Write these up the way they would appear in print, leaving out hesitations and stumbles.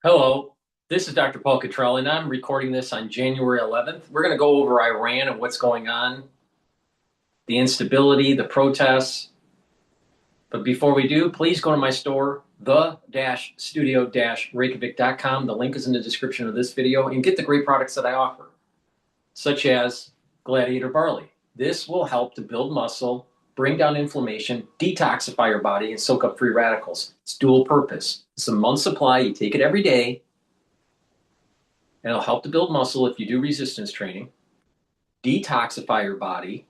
Hello, this is Dr. Paul Cottrell, and I'm recording this on January 11th. We're going to go over Iran and what's going on, the instability, the protests. But before we do, please go to my store, the-studio-reykjavik.com. The link is in the description of this video, and get the great products that I offer, such as Gladiator Barley. This will help to build muscle, bring down inflammation, detoxify your body, and soak up free radicals. It's dual purpose. It's a month supply. You take it every day, and it'll help to build muscle if you do resistance training, detoxify your body,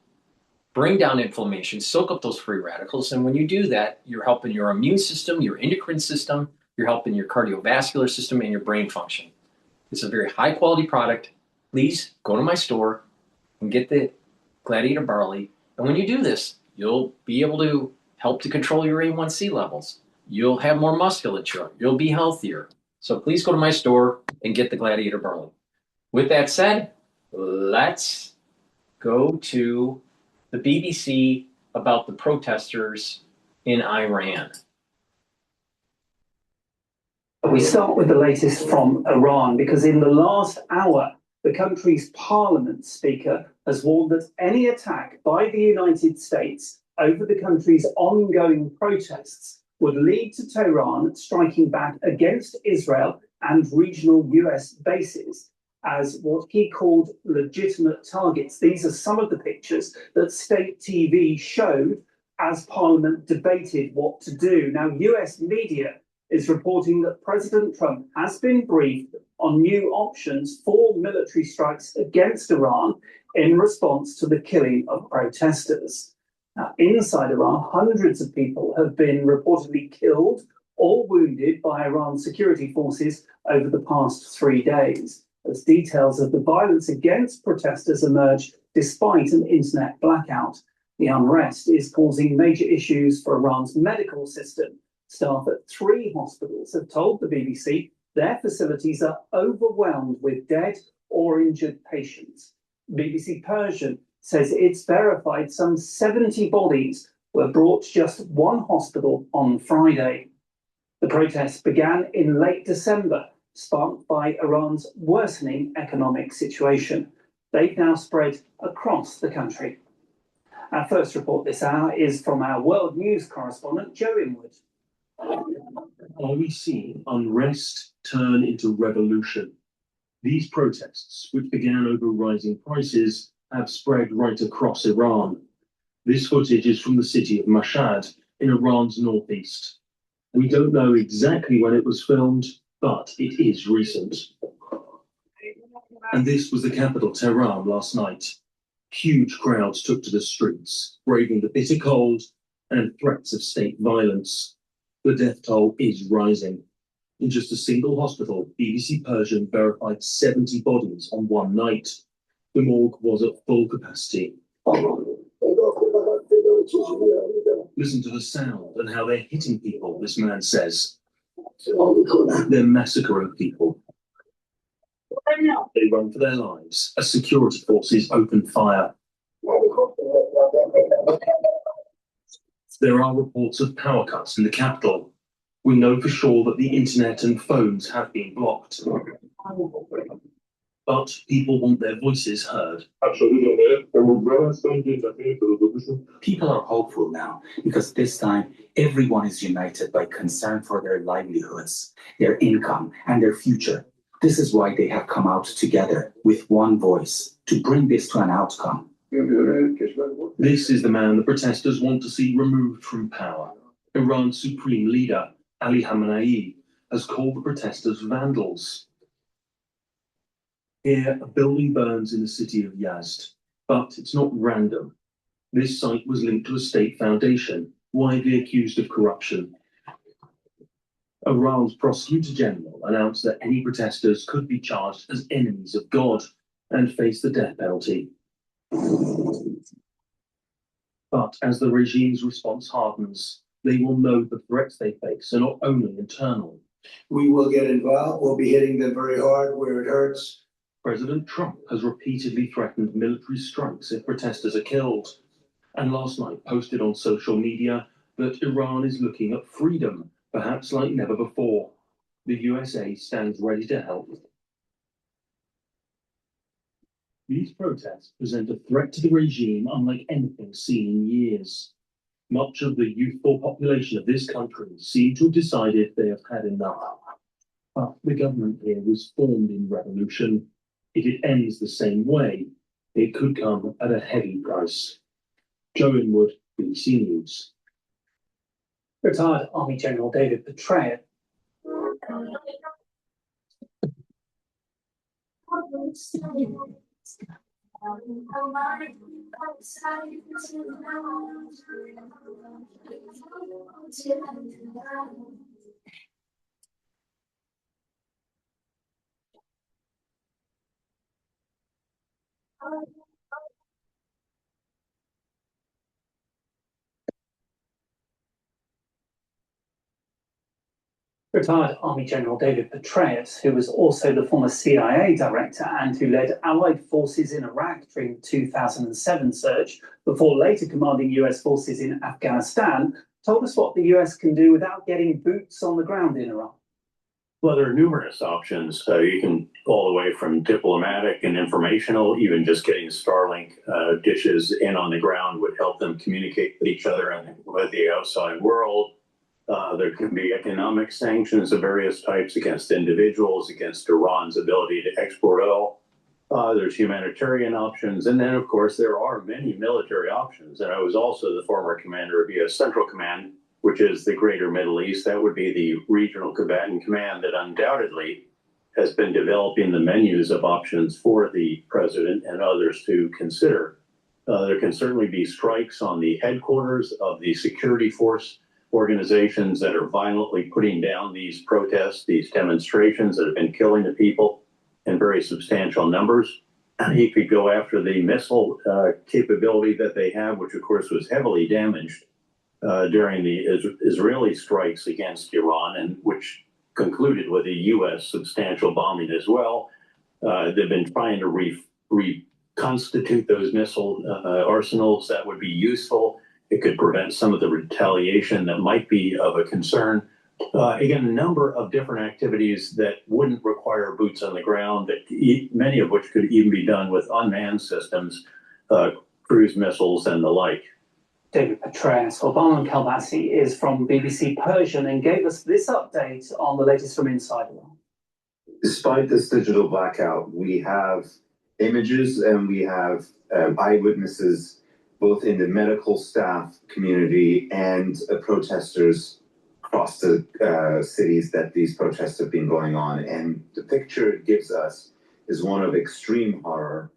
bring down inflammation, soak up those free radicals. And when you do that, you're helping your immune system, your endocrine system, you're helping your cardiovascular system, and your brain function. It's a very high quality product. Please go to my store and get the Gladiator Barley. And when you do this, you'll be able to help to control your A1C levels. You'll have more musculature. You'll be healthier. So please go to my store and get the Gladiator Barley. With that said, let's go to the BBC about the protesters in Iran. We start with the latest from Iran because in the last hour, the country's parliament speaker has warned that any attack by the United States over the country's ongoing protests would lead to Tehran striking back against Israel and regional US bases as what he called legitimate targets. These are some of the pictures that state TV showed as Parliament debated what to do. Now, US media is reporting that President Trump has been briefed on new options for military strikes against Iran in response to the killing of protesters. Now, inside Iran, hundreds of people have been reportedly killed or wounded by Iran's security forces over the past 3 days, as details of the violence against protesters emerge despite an internet blackout. The unrest is causing major issues for Iran's medical system. Staff at 3 hospitals have told the BBC their facilities are overwhelmed with dead or injured patients. BBC Persian says it's verified some 70 bodies were brought to just one hospital on Friday. The protests began in late December, sparked by Iran's worsening economic situation. They've now spread across the country. Our first report this hour is from our world news correspondent, Joe Inwood. Are we seeing unrest turn into revolution? These protests, which began over rising prices, have spread right across Iran. This footage is from the city of Mashhad in Iran's northeast. We don't know exactly when it was filmed, but it is recent. And this was the capital, Tehran, last night. Huge crowds took to the streets, braving the bitter cold and threats of state violence. The death toll is rising. In just a single hospital, BBC Persian verified 70 bodies on one night. The morgue was at full capacity. Listen to the sound and how they're hitting people, this man says. They're massacring people. They run for their lives as security forces open fire. There are reports of power cuts in the capital. We know for sure that the internet and phones have been blocked. But people want their voices heard. People are hopeful now because this time everyone is united by concern for their livelihoods, their income, and their future. This is why they have come out together with one voice to bring this to an outcome. This is the man the protesters want to see removed from power. Iran's supreme leader, Ali Khamenei, has called the protesters vandals. Here, a building burns in the city of Yazd, but it's not random. This site was linked to a state foundation, widely accused of corruption. Iran's Prosecutor General announced that any protesters could be charged as enemies of God and face the death penalty. But as the regime's response hardens, they will know the threats they face are not only internal. We will get involved. We'll be hitting them very hard where it hurts. President Trump has repeatedly threatened military strikes if protesters are killed, and last night posted on social media that Iran is looking at freedom, perhaps like never before. The USA stands ready to help. These protests present a threat to the regime unlike anything seen in years. Much of the youthful population of this country seem to have decided they have had enough. But the government here was formed in revolution. If it ends the same way, it could come at a heavy price. Joe Inwood, BBC News. Retired Army General David Petraeus. Retired Army General David Petraeus, who was also the former CIA director and who led Allied forces in Iraq during the 2007 surge, before later commanding US forces in Afghanistan, told us what the US can do without getting boots on the ground in Iran. Well, there are numerous options. You can all the way from diplomatic and informational, even just getting Starlink dishes in on the ground would help them communicate with each other and with the outside world. There can be economic sanctions of various types against individuals, against Iran's ability to export oil. There's humanitarian options. And then, of course, there are many military options. And I was also the former commander of U.S. Central Command, which is the Greater Middle East. That would be the regional combatant command that undoubtedly has been developing the menus of options for the president and others to consider. There can certainly be strikes on the headquarters of the security force organizations that are violently putting down these protests, these demonstrations that have been killing the people in very substantial numbers. He could go after the missile capability that they have, which of course was heavily damaged during the Israeli strikes against Iran, and which concluded with a U.S. substantial bombing as well. They've been trying to reconstitute those missile arsenals. That would be useful. It could prevent some of the retaliation that might be of a concern. Again, a number of different activities that wouldn't require boots on the ground, that many of which could even be done with unmanned systems, cruise missiles and the like. David Petraeus. Obama Kalbasi is from BBC Persian and gave us this update on the latest from inside Iran. Despite this digital blackout, we have images and we have eyewitnesses, both in the medical staff community and protesters across the cities that these protests have been going on. And the picture it gives us is one of extreme horror,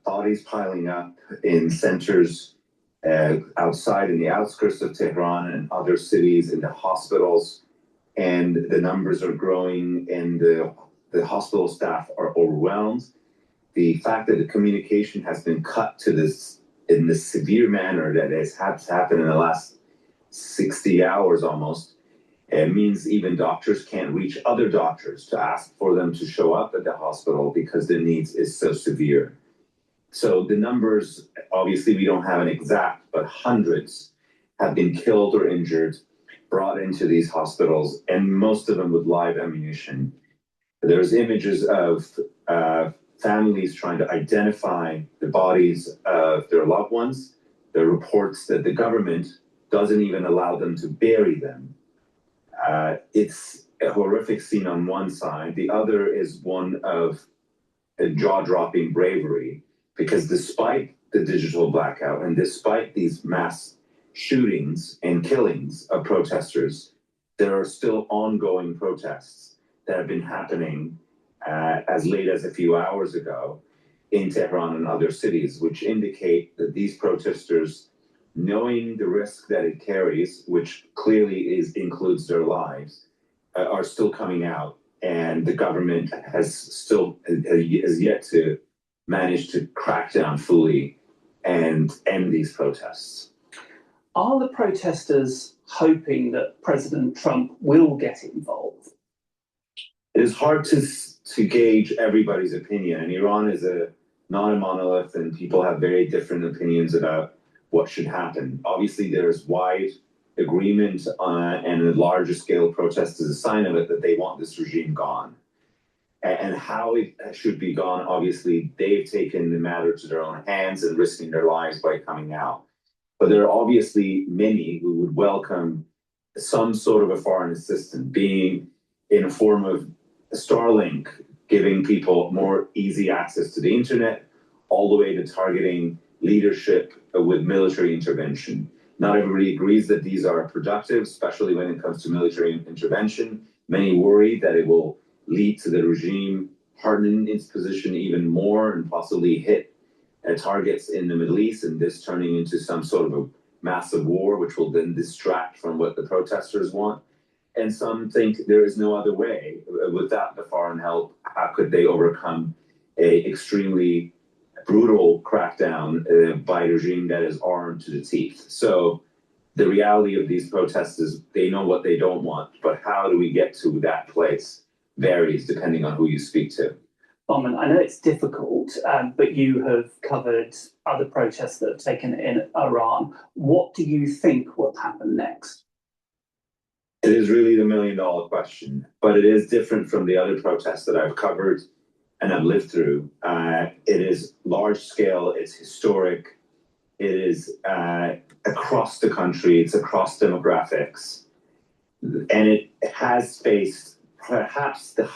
bodies piling up in centers outside in the outskirts of Tehran and other cities, in the hospitals, and the numbers are growing and the hospital staff are overwhelmed. The fact that the communication has been cut to this in this severe manner that has happened in the last 60 hours almost, it means even doctors can't reach other doctors to ask for them to show up at the hospital because the needs is so severe. So the numbers, obviously we don't have an exact, but hundreds have been killed or injured, brought into these hospitals, and most of them with live ammunition. There's images of families trying to identify the bodies of their loved ones. There are reports that the government doesn't even allow them to bury them. It's a horrific scene on one side. The other is one of a jaw-dropping bravery, because despite the digital blackout and despite these mass shootings and killings of protesters, there are still ongoing protests that have been happening as late as a few hours ago in Tehran and other cities, which indicate that these protesters, knowing the risk that it carries, which clearly includes their lives, are still coming out, and the government has yet to manage to crack down fully and end these protests. Are the protesters hoping that President Trump will get involved? It is hard to gauge everybody's opinion, and Iran is not a monolith, and people have very different opinions about what should happen. Obviously, there's wide agreement and a larger scale protest is a sign of it that they want this regime gone. And how it should be gone, obviously, they've taken the matter to their own hands and risking their lives by coming out. But there are obviously many who would welcome some sort of a foreign assistance, being in a form of Starlink, giving people more easy access to the internet, all the way to targeting leadership with military intervention. Not everybody agrees that these are productive, especially when it comes to military intervention. Many worry that it will lead to the regime hardening its position even more and possibly hit targets in the Middle East, and this turning into some sort of a massive war, which will then distract from what the protesters want. And some think there is no other way. Without the foreign help, how could they overcome a extremely brutal crackdown by a regime that is armed to the teeth? So the reality of these protests is they know what they don't want, but how do we get to that place varies depending on who you speak to. Barman, I know it's difficult, but you have covered other protests that have taken in Iran. What do you think will happen next? It is really the million-dollar question, but it is different from the other protests that I've covered and I've lived through. It is large scale, it's historic, it is across the country, it's across demographics, and it has faced perhaps the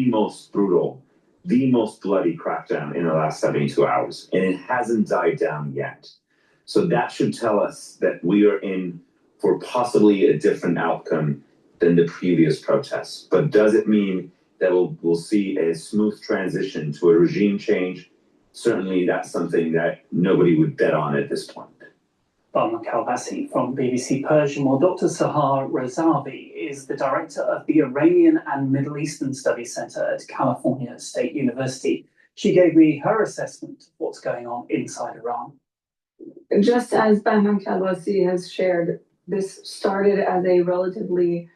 most brutal, the most bloody crackdown in the last 72 hours, and it hasn't died down yet. So that should tell us that we are in for possibly a different outcome than the previous protests. But does it mean that we'll see a smooth transition to a regime change? Certainly that's something that nobody would bet on at this point. Barman Kalbasi from BBC Persian. Well, Dr. Sahar Razavi is the director of the Iranian and Middle Eastern Studies Center at California State University. She gave me her assessment of what's going on inside Iran. Just as Barman Kalbasi has shared, this started as a relatively,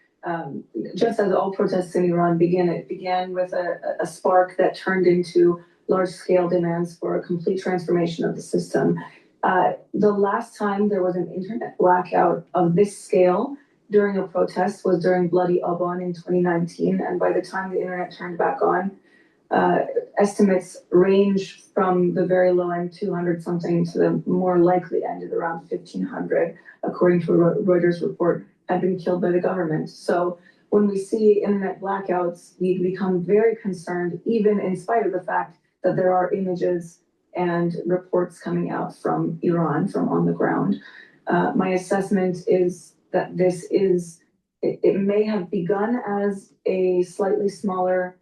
just as all protests in Iran began, it began with a spark that turned into large-scale demands for a complete transformation of the system. The last time there was an internet blackout of this scale during a protest was during Bloody Aban in 2019, and by the time the internet turned back on, estimates range from the very low end 200 something to the more likely end at around 1,500, according to a Reuters report, had been killed by the government. So when we see internet blackouts, we become very concerned, even in spite of the fact that there are images and reports coming out from Iran, from on the ground. My assessment is that it may have begun as a slightly smaller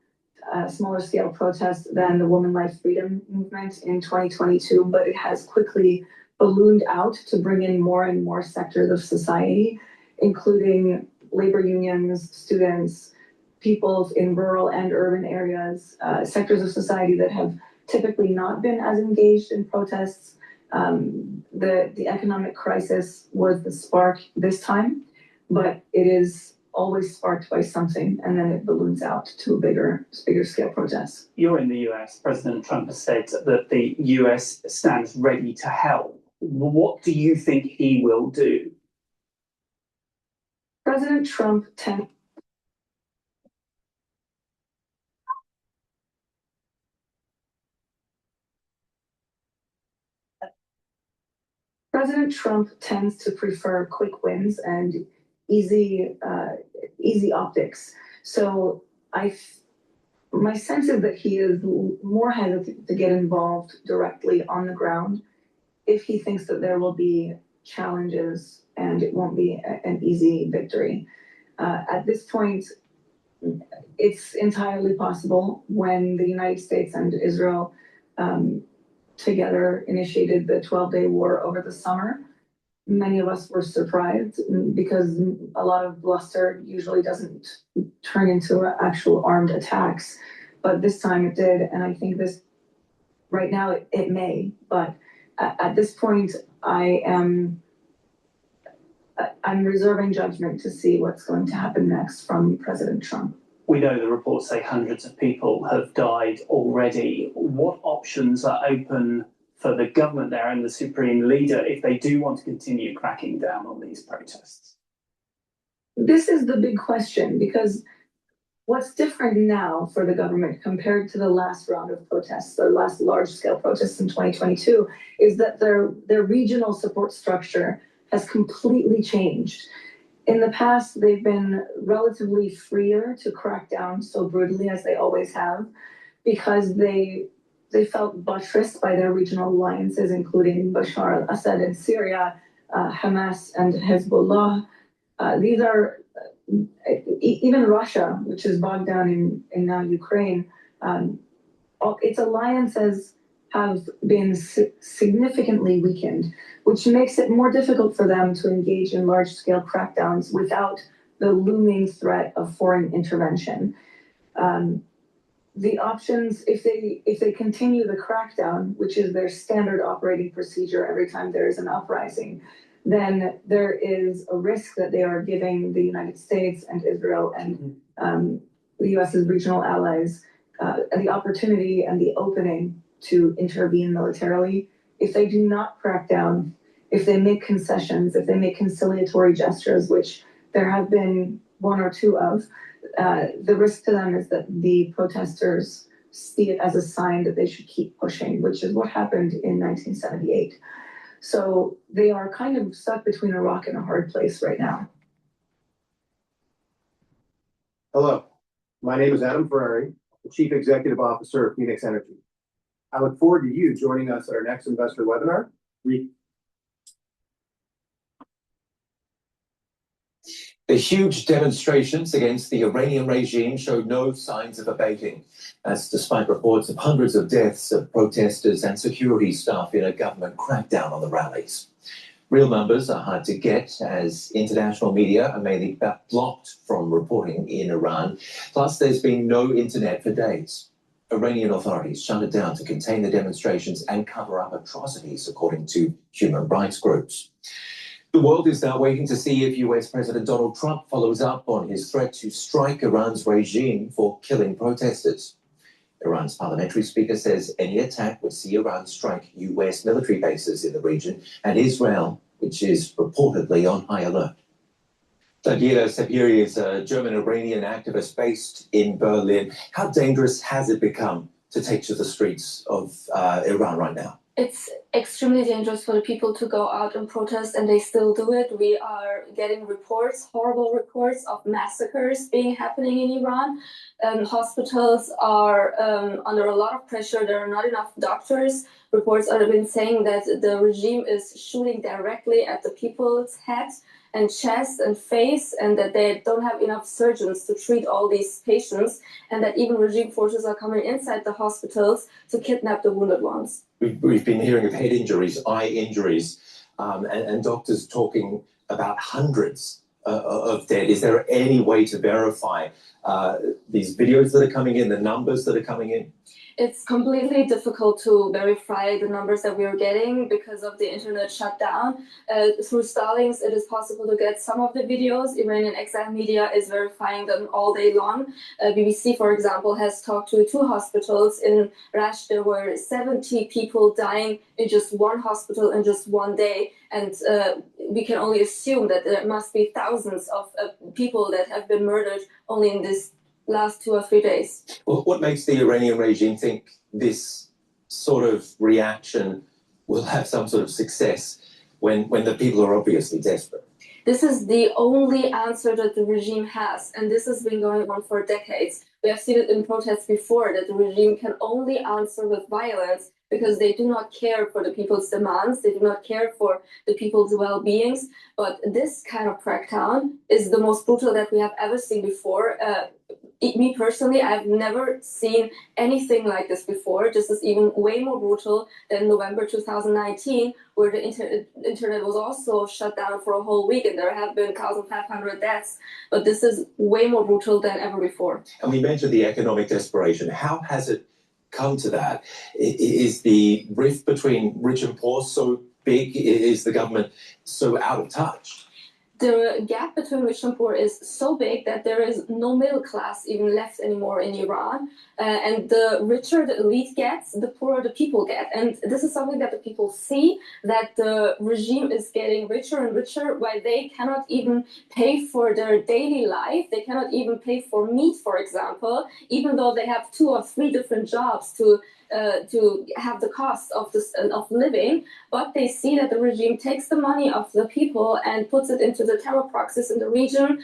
scale protest than the Women Life Freedom movement in 2022, but it has quickly ballooned out to bring in more and more sectors of society, including labor unions, students, people in rural and urban areas, sectors of society that have typically not been as engaged in protests. The economic crisis was the spark this time, but it is always sparked by something, and then it balloons out to a bigger scale protest. You're in the US. President Trump has said that the US stands ready to help. What do you think he will do? President Trump tends to prefer quick wins and easy optics. So my sense is that he is more hesitant to get involved directly on the ground if he thinks that there will be challenges and it won't be an easy victory. At this point, it's entirely possible when the United States and Israel together initiated the 12-day war over the summer. Many of us were surprised because a lot of bluster usually doesn't turn into actual armed attacks, but this time it did, and I think right now it may, but at this point I'm reserving judgment to see what's going to happen next from President Trump. We know the reports say hundreds of people have died already. What options are open for the government there and the supreme leader if they do want to continue cracking down on these protests? This is the big question, because what's different now for the government compared to the last round of protests, the last large-scale protests in 2022, is that their regional support structure has completely changed. In the past, they've been relatively freer to crack down so brutally as they always have, because they felt buttressed by their regional alliances, including Bashar al-Assad in Syria, Hamas and Hezbollah. These are even Russia, which is bogged down in now Ukraine. Its alliances have been significantly weakened, which makes it more difficult for them to engage in large-scale crackdowns without the looming threat of foreign intervention. The options, if they continue the crackdown, which is their standard operating procedure every time there is an uprising, then there is a risk that they are giving the United States and Israel and the US's regional allies the opportunity and the opening to intervene militarily. If they do not crack down, if they make concessions, if they make conciliatory gestures, which there have been one or two of, the risk to them is that the protesters see it as a sign that they should keep pushing, which is what happened in 1978. So they are kind of stuck between a rock and a hard place right now. Hello, my name is Adam Ferrari, the Chief Executive Officer of Phoenix Energy. I look forward to you joining us at our next investor webinar. The huge demonstrations against the Iranian regime showed no signs of abating, as despite reports of hundreds of deaths of protesters and security staff in a government crackdown on the rallies. Real numbers are hard to get, as international media are mainly blocked from reporting in Iran. Plus, there's been no internet for days. Iranian authorities shut it down to contain the demonstrations and cover up atrocities, according to human rights groups. The world is now waiting to see if US President Donald Trump follows up on his threat to strike Iran's regime for killing protesters. Iran's parliamentary speaker says any attack would see Iran strike US military bases in the region and Israel, which is reportedly on high alert. Daniela Sapiri is a German-Iranian activist based in Berlin. How dangerous has it become to take to the streets of Iran right now? It's extremely dangerous for the people to go out and protest, and they still do it. We are getting reports, horrible reports of massacres happening in Iran. Hospitals are under a lot of pressure. There are not enough doctors. Reports have been saying that the regime is shooting directly at the people's heads and chest and face, and that they don't have enough surgeons to treat all these patients, and that even regime forces are coming inside the hospitals to kidnap the wounded ones. We've been hearing of head injuries, eye injuries, and doctors talking about hundreds of dead. Is there any way to verify these videos that are coming in, the numbers that are coming in? It's completely difficult to verify the numbers that we are getting because of the internet shutdown. Through Starlinks, it is possible to get some of the videos. Iranian exile media is verifying them all day long. BBC, for example, has talked to 2 hospitals in Rash. There were 70 people dying in just one hospital in just one day. And we can only assume that there must be thousands of people that have been murdered only in this last 2 or 3 days. Well, what makes the Iranian regime think this sort of reaction will have some sort of success when the people are obviously desperate? This is the only answer that the regime has, and this has been going on for decades. We have seen it in protests before, that the regime can only answer with violence because they do not care for the people's demands, they do not care for the people's well-beings. But this kind of crackdown is the most brutal that we have ever seen before. Me personally, I've never seen anything like this before. This is even way more brutal than November 2019, where the internet was also shut down for a whole week and there have been 1,500 deaths. But this is way more brutal than ever before. And we mentioned the economic desperation. How has it come to that? Is the rift between rich and poor so big? Is the government so out of touch? the gap between rich and poor is so big that there is no middle class even left anymore in Iran. And the richer the elite gets, the poorer the people get. And this is something that the people see, that the regime is getting richer and richer while they cannot even pay for their daily life. They cannot even pay for meat, for example, even though they have 2 or 3 different jobs to have the cost of living, but they see that the regime takes the money of the people and puts it into the terror proxies in the region,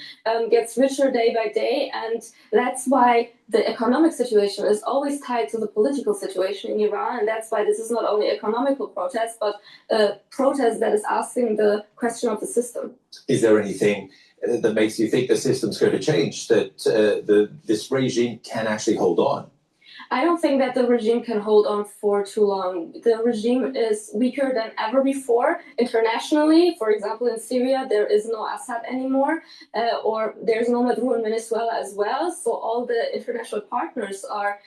gets richer day by day, and that's why the economic situation is always tied to the political situation in Iran, and that's why this is not only economical protest, but a protest that is asking the question of the system. Is there anything that makes you think the system's going to change, that this regime can actually hold on? I don't think that the regime can hold on for too long. The regime is weaker than ever before internationally. For example, in Syria, there is no Assad anymore, or there's no Maduro in Venezuela as well. So all the international partners are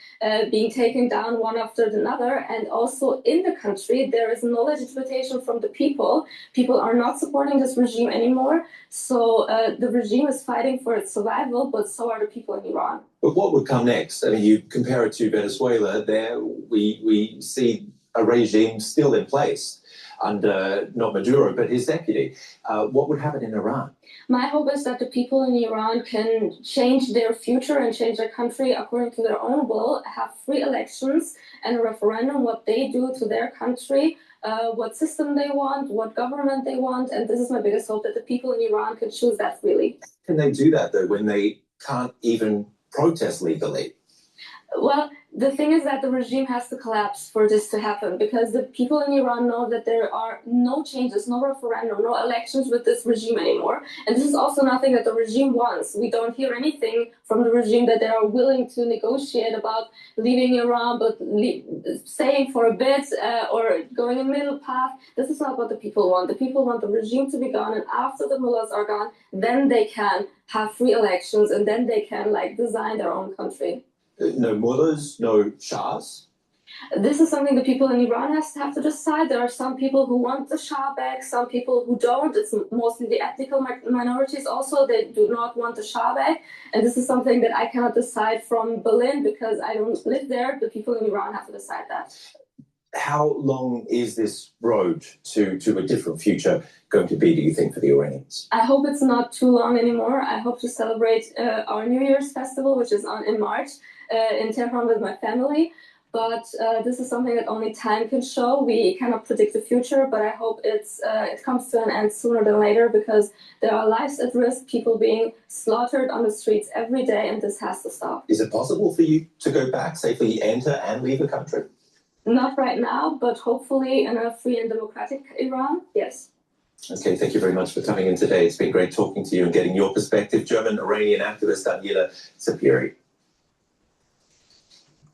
being taken down one after another. And also in the country, there is no legitimation from the people. People are not supporting this regime anymore. So the regime is fighting for its survival, but so are the people in Iran. But what would come next? I mean, you compare it to Venezuela, there we see a regime still in place under not Maduro, but his deputy. What would happen in Iran? My hope is that the people in Iran can change their future and change their country according to their own will, have free elections and a referendum, what they do to their country, what system they want, what government they want. And this is my biggest hope, that the people in Iran can choose that freely. Can they do that, though, when they can't even protest legally? Well, the thing is that the regime has to collapse for this to happen, because the people in Iran know that there are no changes, no referendum, no elections with this regime anymore. And this is also nothing that the regime wants. We don't hear anything from the regime that they are willing to negotiate about leaving Iran, but staying for a bit or going a middle path. This is not what the people want. The people want the regime to be gone, and after the mullahs are gone, then they can have free elections, and then they can design their own country. No mullahs, no shahs? This is something the people in Iran have to decide. There are some people who want the Shah back, some people who don't. It's mostly the ethnical minorities also. They do not want the Shah back. And this is something that I cannot decide from Berlin because I don't live there. The people in Iran have to decide that. How long is this road to a different future going to be, do you think, for the Iranians? I hope it's not too long anymore. I hope to celebrate our New Year's festival, which is in March, in Tehran with my family. But this is something that only time can show. We cannot predict the future, but I hope it comes to an end sooner than later, because there are lives at risk, people being slaughtered on the streets every day, and this has to stop. Is it possible for you to go back, safely enter and leave the country? Not right now, but hopefully in a free and democratic Iran, yes. Okay, thank you very much for coming in today. It's been great talking to you and getting your perspective. German-Iranian activist Daniela Sapiri.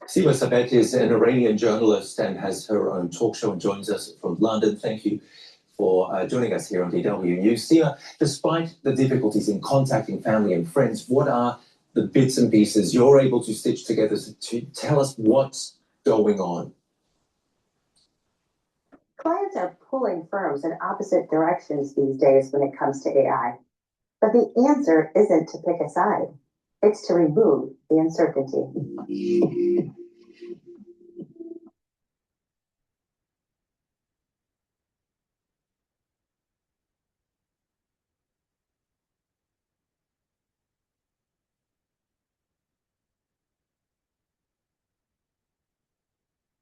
Sima Sabet is an Iranian journalist and has her own talk show and joins us from London. Thank you for joining us here on DW News. Sima, despite the difficulties in contacting family and friends, what are the bits and pieces you're able to stitch together to tell us what's going on? Clients are pulling firms in opposite directions these days when it comes to AI. But the answer isn't to pick a side. It's to remove the uncertainty.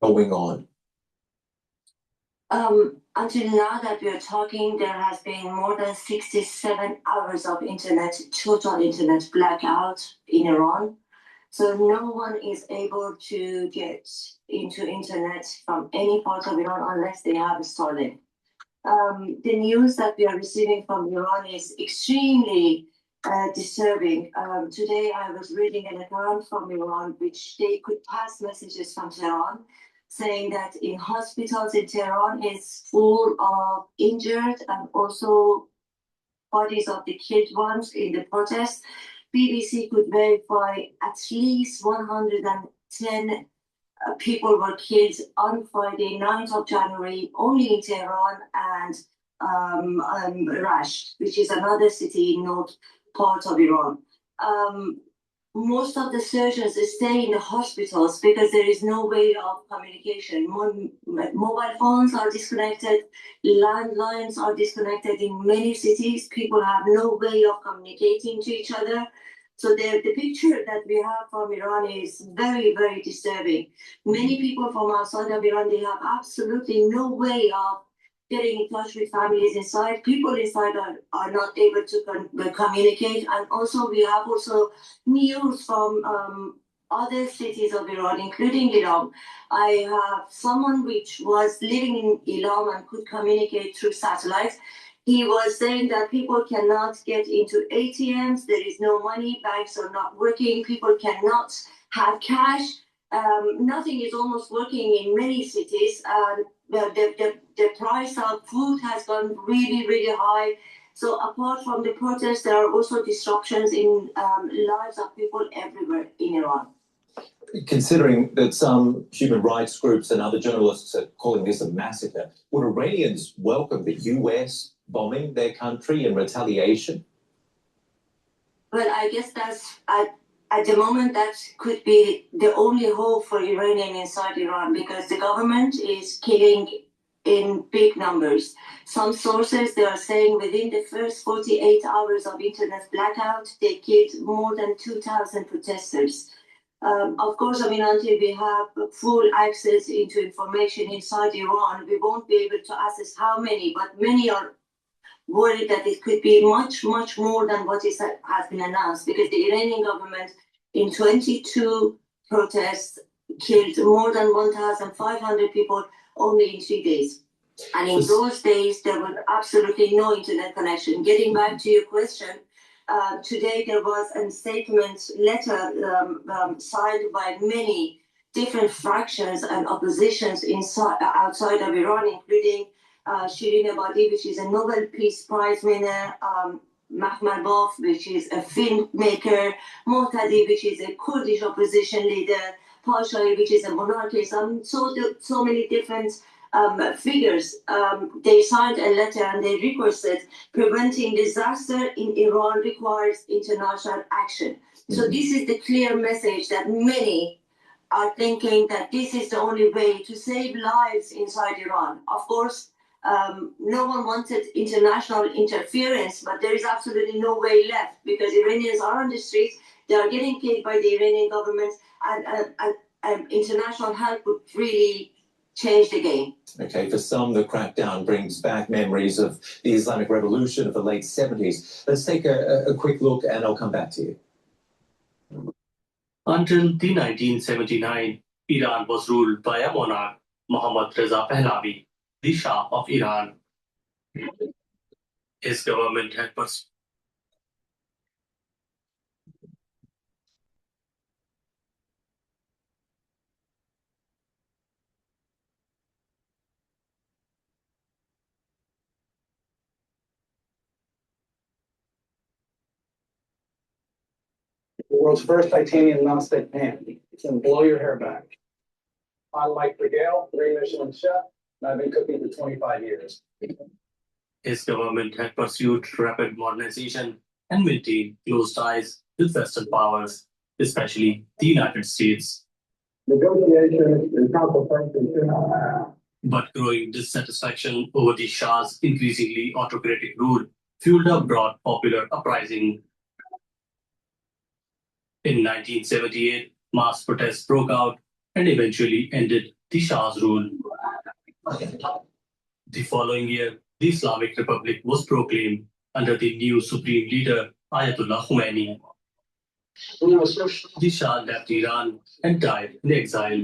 Going on? Until now that we are talking, there has been more than 67 hours of total internet blackout in Iran. So no one is able to get into internet from any part of Iran unless they have Starlink. The news that we are receiving from Iran is extremely disturbing. Today I was reading an account from Iran, which they could pass messages from Tehran, saying that in hospitals in Tehran is full of injured and also bodies of the killed ones in the protest. BBC could verify at least 110 people were killed on Friday, 9th of January, only in Tehran, and Rasht, which is another city in north part of Iran. Most of the surgeons stay in the hospitals because there is no way of communication. Mobile phones are disconnected, landlines are disconnected in many cities. People have no way of communicating to each other. So the picture that we have from Iran is very, very disturbing. Many people from outside of Iran, they have absolutely no way of getting in touch with families inside. People inside are not able to communicate. And also we have also news from other cities of Iran, including Iran. I have someone which was living in Iran and could communicate through satellite. He was saying that people cannot get into ATMs. There is no money. Banks are not working. People cannot have cash. Nothing is almost working in many cities. The price of food has gone really, really high. So apart from the protests, there are also disruptions in lives of people everywhere in Iran. Considering that some human rights groups and other journalists are calling this a massacre, would Iranians welcome the US bombing their country in retaliation? Well, I guess that's at the moment that could be the only hope for Iranian inside Iran, because the government is killing in big numbers. Some sources, they are saying within the first 48 hours of internet blackout, they killed more than 2,000 protesters. Of course, I mean, until we have full access into information inside Iran, we won't be able to assess how many, but many are worried that it could be much, much more than what has been announced, because the Iranian government in 22 protests killed more than 1,500 people only in 3 days. And in those days, there was absolutely no internet connection. Getting back to your question, today there was a statement letter signed by many different fractions and oppositions outside of Iran, including Shirin Ebadi, which is a Nobel Peace Prize winner, Mahmoud Baf, which is a filmmaker, Muhtadi, which is a Kurdish opposition leader, Pashai, which is a monarchist, so many different figures. They signed a letter and they requested preventing disaster in Iran requires international action. So this is the clear message that many are thinking that this is the only way to save lives inside Iran. Of course, no one wanted international interference, but there is absolutely no way left, because Iranians are on the streets, they are getting killed by the Iranian government, and international help would really change the game. Okay, for some, the crackdown brings back memories of the Islamic Revolution of the late 70s. Let's take a quick look and I'll come back to you. Until the 1979, Iran was ruled by a monarch, Mohammad Reza Pahlavi, the Shah of Iran. His government had pursued The world's first titanium non-stick pan. It's gonna blow your hair back. I'm Mike Regale, 3 Michelin chef, and I've been cooking for 25 years. His government had pursued rapid modernization and maintained close ties with Western powers, especially the United States. Negotiation and consultation. But growing dissatisfaction over the Shah's increasingly autocratic rule fueled a broad popular uprising. In 1978, mass protests broke out and eventually ended the Shah's rule. The following year, the Islamic Republic was proclaimed under the new supreme leader, Ayatollah Khomeini. The Shah left Iran and died in exile.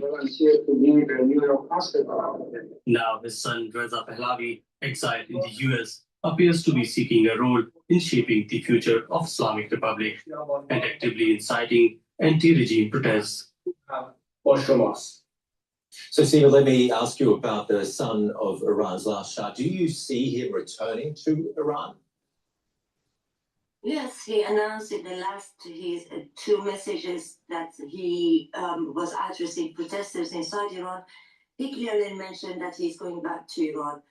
Now his son Reza Pahlavi, exiled in the US, appears to be seeking a role in shaping the future of Islamic Republic and actively inciting anti-regime protests. So, Sima, let me ask you about the son of Iran's last Shah. Do you see him returning to Iran? Yes, he announced in the last his 2 messages that he was addressing protesters inside Iran. He clearly mentioned that he's going back to Iran.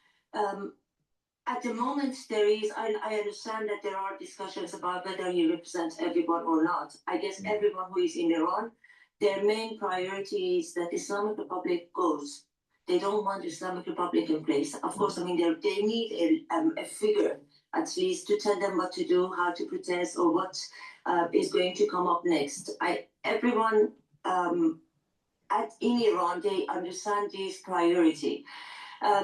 At the moment, there is, I understand that there are discussions about whether he represents everyone or not. I guess everyone who is in Iran, their main priority is that Islamic Republic goes. They don't want Islamic Republic in place. Of course, I mean, they need a figure, at least, to tell them what to do, how to protest, or what is going to come up next. Everyone in Iran, they understand this priority.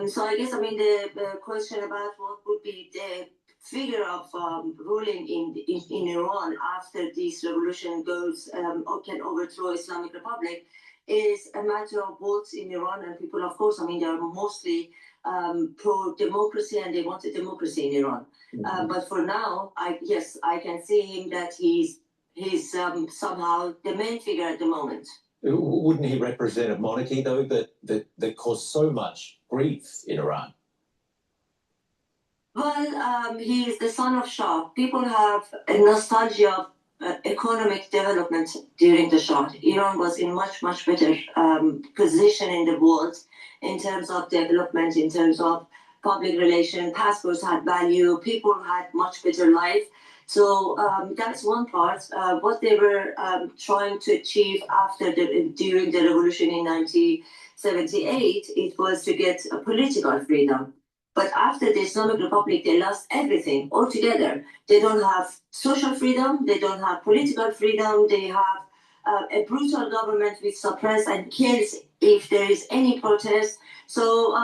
So I guess, I mean, the question about what would be the figure of ruling in Iran after this revolution goes or can overthrow Islamic Republic is a matter of votes in Iran. And people, of course, I mean, they are mostly pro-democracy and they want a democracy in Iran. But for now, yes, I can see him that he's somehow the main figure at the moment. Wouldn't he represent a monarchy, though, that caused so much grief in Iran? Well, he is the son of Shah. People have a nostalgia of economic development during the Shah. Iran was in much better position in the world in terms of development, in terms of public relations. Passports had value. People had much better life. So that's one part. What they were trying to achieve during the revolution in 1978, it was to get a political freedom. But after the Islamic Republic, they lost everything altogether. They don't have social freedom. They don't have political freedom. They have a brutal government which suppresses and kills if there is any protest. So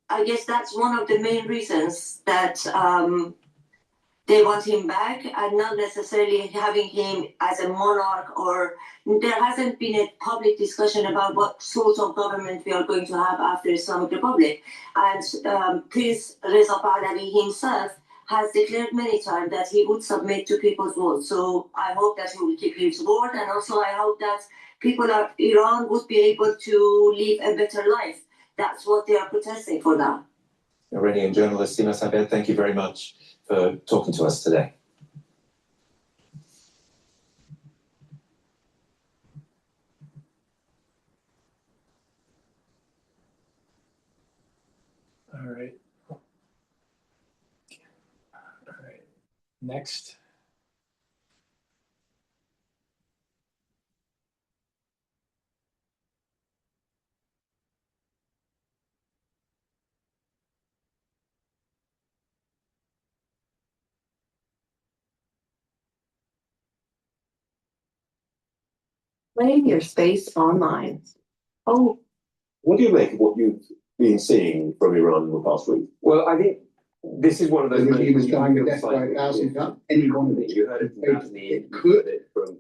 I guess that's one of the main reasons that they want him back, and not necessarily having him as a monarch, or there hasn't been a public discussion about what sort of government we are going to have after Islamic Republic. And Prince Reza Pahlavi himself has declared many times that he would submit to people's votes. So I hope that he will keep his word, and also I hope that people of Iran would be able to live a better life. That's what they are protesting for now. Iranian journalist Sima Sabed, thank you very much for talking to us today. All right. Next. Claim your space online. Oh, what do you make of what you've been seeing from Iran in the past week? Well, I think this is one of those. He was trying to death by thousands of anyone. You heard it from Anthony, you heard it from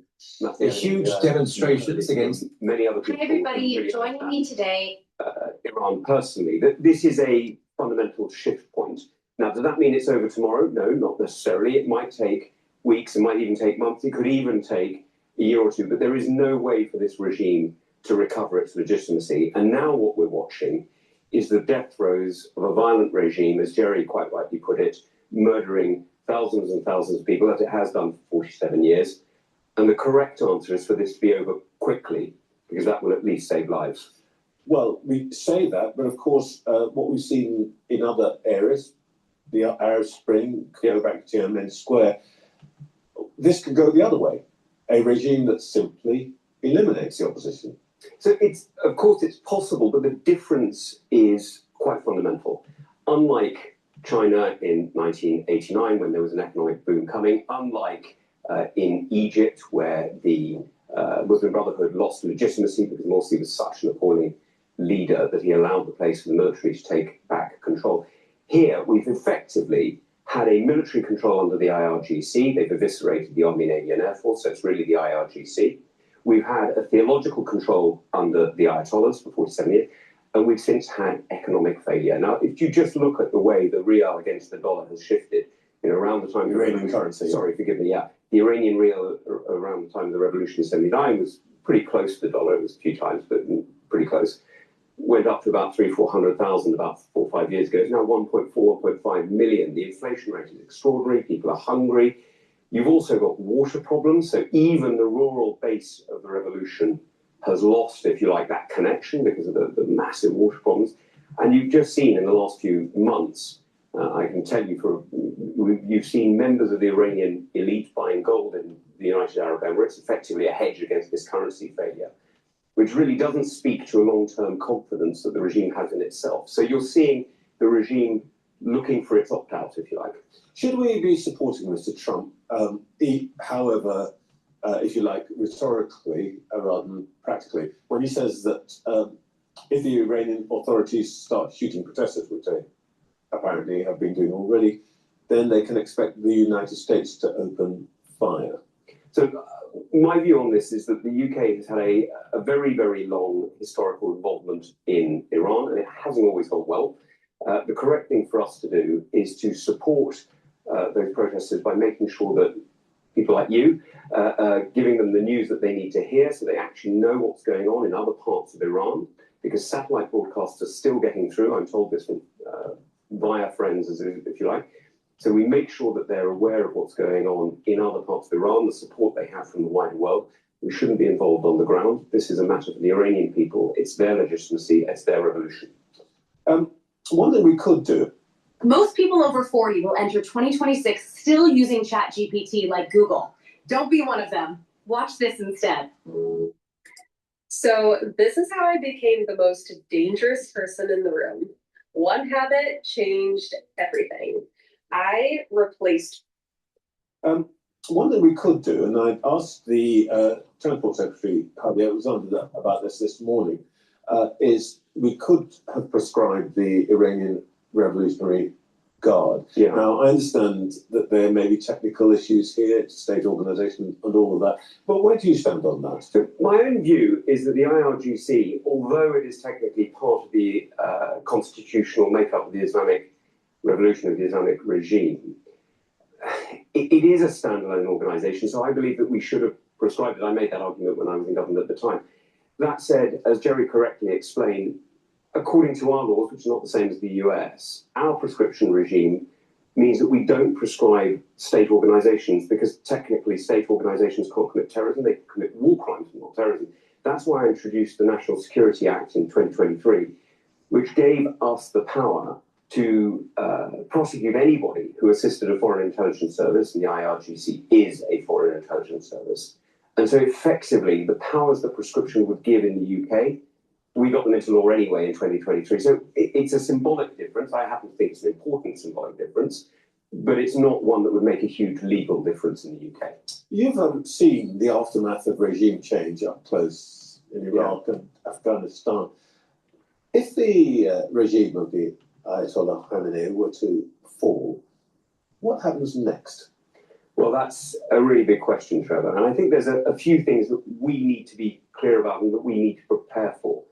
The huge demonstrations against many other people. Hi, everybody. Joining me today. Iran personally, that this is a fundamental shift point. Now, does that mean it's over tomorrow? No, not necessarily. It might take weeks, it might even take months, it could even take a year or two, but there is no way for this regime to recover its legitimacy. And now what we're watching is the death throes of a violent regime, as Jerry quite rightly put it, murdering thousands and thousands of people, as it has done for 47 years. And the correct answer is for this to be over quickly, because that will at least save lives. Well, we say that, but of course, what we've seen in other areas, the Arab Spring, go back to Tiananmen Square, this could go the other way. A regime that simply eliminates the opposition. So of course it's possible, but the difference is quite fundamental. Unlike China in 1989, when there was an economic boom coming, unlike in Egypt, where the Muslim Brotherhood lost legitimacy because Morsi was such an appalling leader that he allowed the place for the military to take back control. Here, we've effectively had a military control under the IRGC. They've eviscerated the Army, Navy, and Air Force, so it's really the IRGC. We've had a theological control under the Ayatollahs for 47 years, and we've since had economic failure. Now, if you just look at the way the rial against the dollar has shifted, around the time of the Iranian currency. Sorry, forgive me, yeah. The Iranian rial around the time of the revolution in 79 was pretty close to the dollar. It was a few times, but pretty close. Went up to about 300,000-400,000 about 4 or 5 years ago. It's now 1.4, 1.5 million. The inflation rate is extraordinary. People are hungry. You've also got water problems. So even the rural base of the revolution has lost, if you like, that connection because of the massive water problems. And you've just seen in the last few months I can tell you you've seen members of the Iranian elite buying gold in the United Arab Emirates, effectively a hedge against this currency failure, which really doesn't speak to a long-term confidence that the regime has in itself. So you're seeing the regime looking for its opt-out, if you like. Should we be supporting Mr. Trump, however, if you like, rhetorically rather than practically, when he says that if the Iranian authorities start shooting protesters, which they apparently have been doing already, then they can expect the United States to open fire? So my view on this is that the UK has had a very, very long historical involvement in Iran, and it hasn't always gone well. The correct thing for us to do is to support those protesters by making sure that people like you, giving them the news that they need to hear so they actually know what's going on in other parts of Iran, because satellite broadcasts are still getting through. I'm told this from via friends, if you like. So we make sure that they're aware of what's going on in other parts of Iran, the support they have from the wider world. We shouldn't be involved on the ground. This is a matter for the Iranian people. It's their legitimacy. It's their revolution. One thing we could do. Most people over 40 will enter 2026 still using ChatGPT like Google. Don't be one of them. Watch this instead. So this is how I became the most dangerous person in the room. One habit changed everything. I replaced. One thing we could do, and I asked the Transport Secretary, Javier Alexander, about this morning, is we could have prescribed the Iranian Revolutionary Guard. Yeah. Now, I understand that there may be technical issues here, state organisation and all of that, but where do you stand on that? So my own view is that the IRGC, although it is technically part of the constitutional makeup of the Islamic Revolution, of the Islamic regime, it is a standalone organisation, so I believe that we should have prescribed it. I made that argument when I was in government at the time. That said, as Jerry correctly explained, according to our laws, which are not the same as the US, our prescription regime means that we don't prescribe state organisations, because technically state organisations can't commit terrorism, they can commit war crimes, not terrorism. That's why I introduced the National Security Act in 2023, which gave us the power to prosecute anybody who assisted a foreign intelligence service, and the IRGC is a foreign intelligence service. And so effectively, the powers that prescription would give in the UK, we got them into law anyway in 2023. So it's a symbolic difference. I happen to think it's an important symbolic difference, but it's not one that would make a huge legal difference in the UK. You've seen the aftermath of regime change up close in Iraq and Afghanistan. If the regime of the Ayatollah Khamenei were to fall, what happens next? Well, that's a really big question, Trevor. And I think there's a few things that we need to be clear about and that we need to prepare for.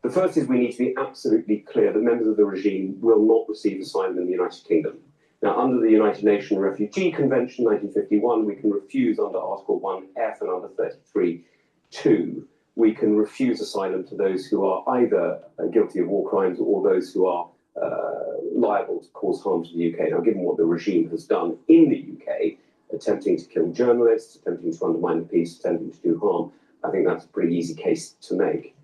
The first is we need to be absolutely clear that members of the regime will not receive asylum in the United Kingdom. Now, under the United Nations Refugee Convention 1951, we can refuse under Article 1F and under 33(2), we can refuse asylum to those who are either guilty of war crimes or those who are liable to cause harm to the UK. Now, given what the regime has done in the UK, attempting to kill journalists, attempting to undermine the peace, attempting to do harm, I think that's a pretty easy case to make.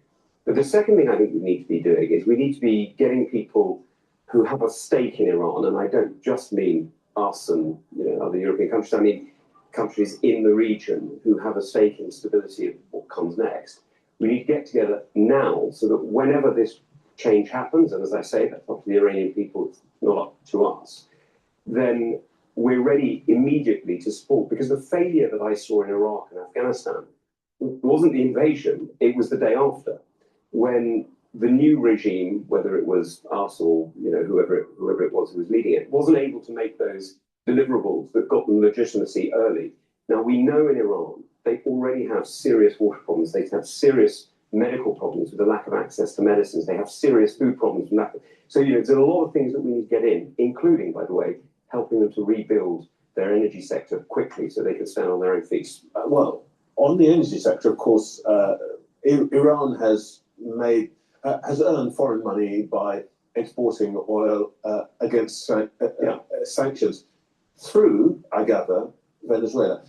But the second thing I think we need to be doing is we need to be getting people who have a stake in Iran, and I don't just mean us and other European countries, I mean countries in the region who have a stake in the stability of what comes next. We need to get together now so that whenever this change happens, and as I say, that's up to the Iranian people, it's not up to us, then we're ready immediately to support, because the failure that I saw in Iraq and Afghanistan wasn't the invasion, it was the day after, when the new regime, whether it was us or whoever it was who was leading it, wasn't able to make those deliverables that got them legitimacy early. Now, we know in Iran, they already have serious water problems, they have serious medical problems with the lack of access to medicines, they have serious food problems from that. So, there's a lot of things that we need to get in, including, by the way, helping them to rebuild their energy sector quickly so they can stand on their own feet. Well, on the energy sector, of course, Iran has earned foreign money by exporting oil against sanctions through, I gather, Venezuela.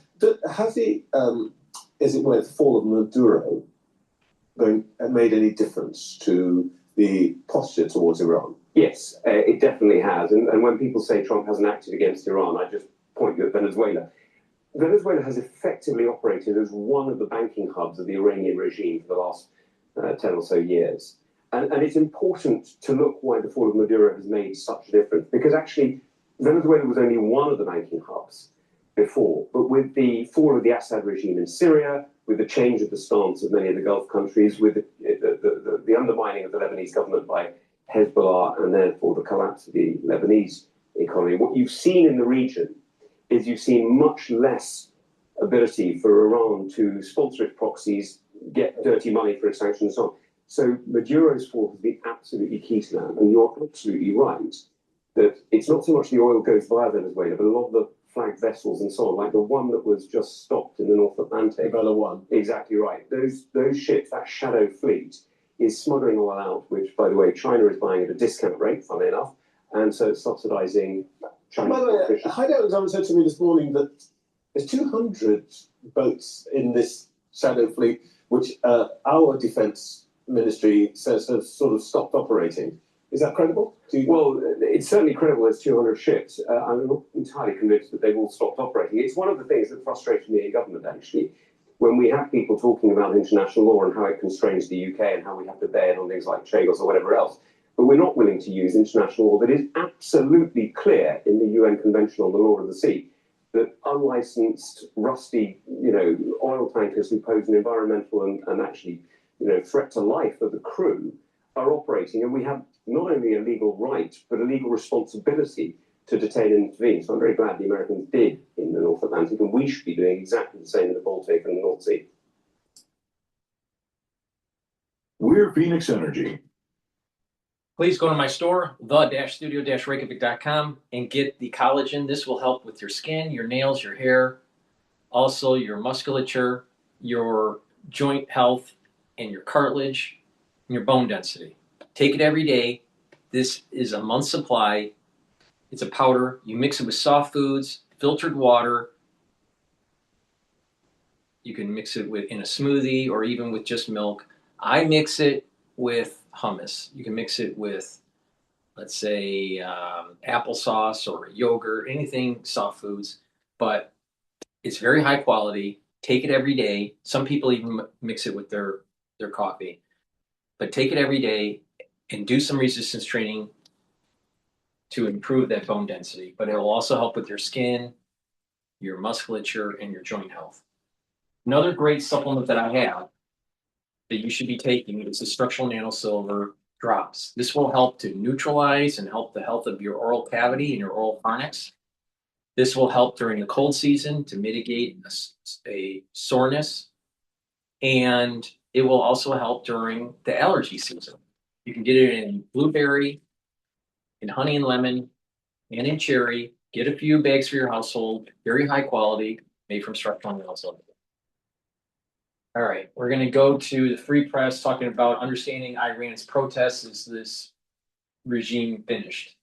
Has the, the fall of Maduro made any difference to the posture towards Iran? Yes, it definitely has. And when people say Trump hasn't acted against Iran, I just point you at Venezuela. Venezuela has effectively operated as one of the banking hubs of the Iranian regime for the last 10 or so years. And it's important to look why the fall of Maduro has made such a difference, because actually Venezuela was only one of the banking hubs before. But with the fall of the Assad regime in Syria, with the change of the stance of many of the Gulf countries, with the undermining of the Lebanese government by Hezbollah, and therefore the collapse of the Lebanese economy, what you've seen in the region is you've seen much less ability for Iran to sponsor its proxies, get dirty money for its sanctions, and so on. So Maduro's fall has been absolutely key to that. And you're absolutely right that it's not so much the oil goes via Venezuela, but a lot of the flagged vessels and so on, like the one that was just stopped in the North Atlantic. Bella One. Exactly right. Those ships, that shadow fleet, is smuggling oil out, which, by the way, China is buying at a discount rate, funnily enough, and so it's subsidizing China. By the way, Hideout said to me this morning that there's 200 boats in this shadow fleet, which our defence ministry says has sort of stopped operating. Is that credible? Well, it's certainly credible. There's 200 ships. I'm not entirely convinced that they've all stopped operating. It's one of the things that frustrates me in government, actually, when we have people talking about international law and how it constrains the UK and how we have to bear it on things like Chagos or whatever else. But we're not willing to use international law that is absolutely clear in the UN Convention on the Law of the Sea that unlicensed, rusty, oil tankers who pose an environmental and actually, threat to life of the crew are operating, and we have not only a legal right but a legal responsibility to detain and intervene. So I'm very glad the Americans did in the North Atlantic, and we should be doing exactly the same in the Baltic and the North Sea. We're Phoenix Energy. Please go to my store, the-studio-reykjavik.com, and get the collagen. This will help with your skin, your nails, your hair, also your musculature, your joint health, and your cartilage, and your bone density. Take it every day. This is a month's supply. It's a powder. You mix it with soft foods, filtered water. You can mix it in a smoothie or even with just milk. I mix it with hummus. You can mix it with, let's say, applesauce or yogurt, anything soft foods. But it's very high quality. Take it every day. Some people even mix it with their coffee. But take it every day and do some resistance training to improve that bone density. But it will also help with your skin, your musculature, and your joint health. Another great supplement that I have that you should be taking is the structural nanosilver drops. This will help to neutralize and help the health of your oral cavity and your oral pharynx. This will help during the cold season to mitigate a soreness, and it will also help during the allergy season. You can get it in blueberry, in honey and lemon, and in cherry. Get a few bags for your household. Very high quality, made from structural nanosilver. All right, we're going to go to the Free Press talking about understanding Iran's protests. Is this regime finished?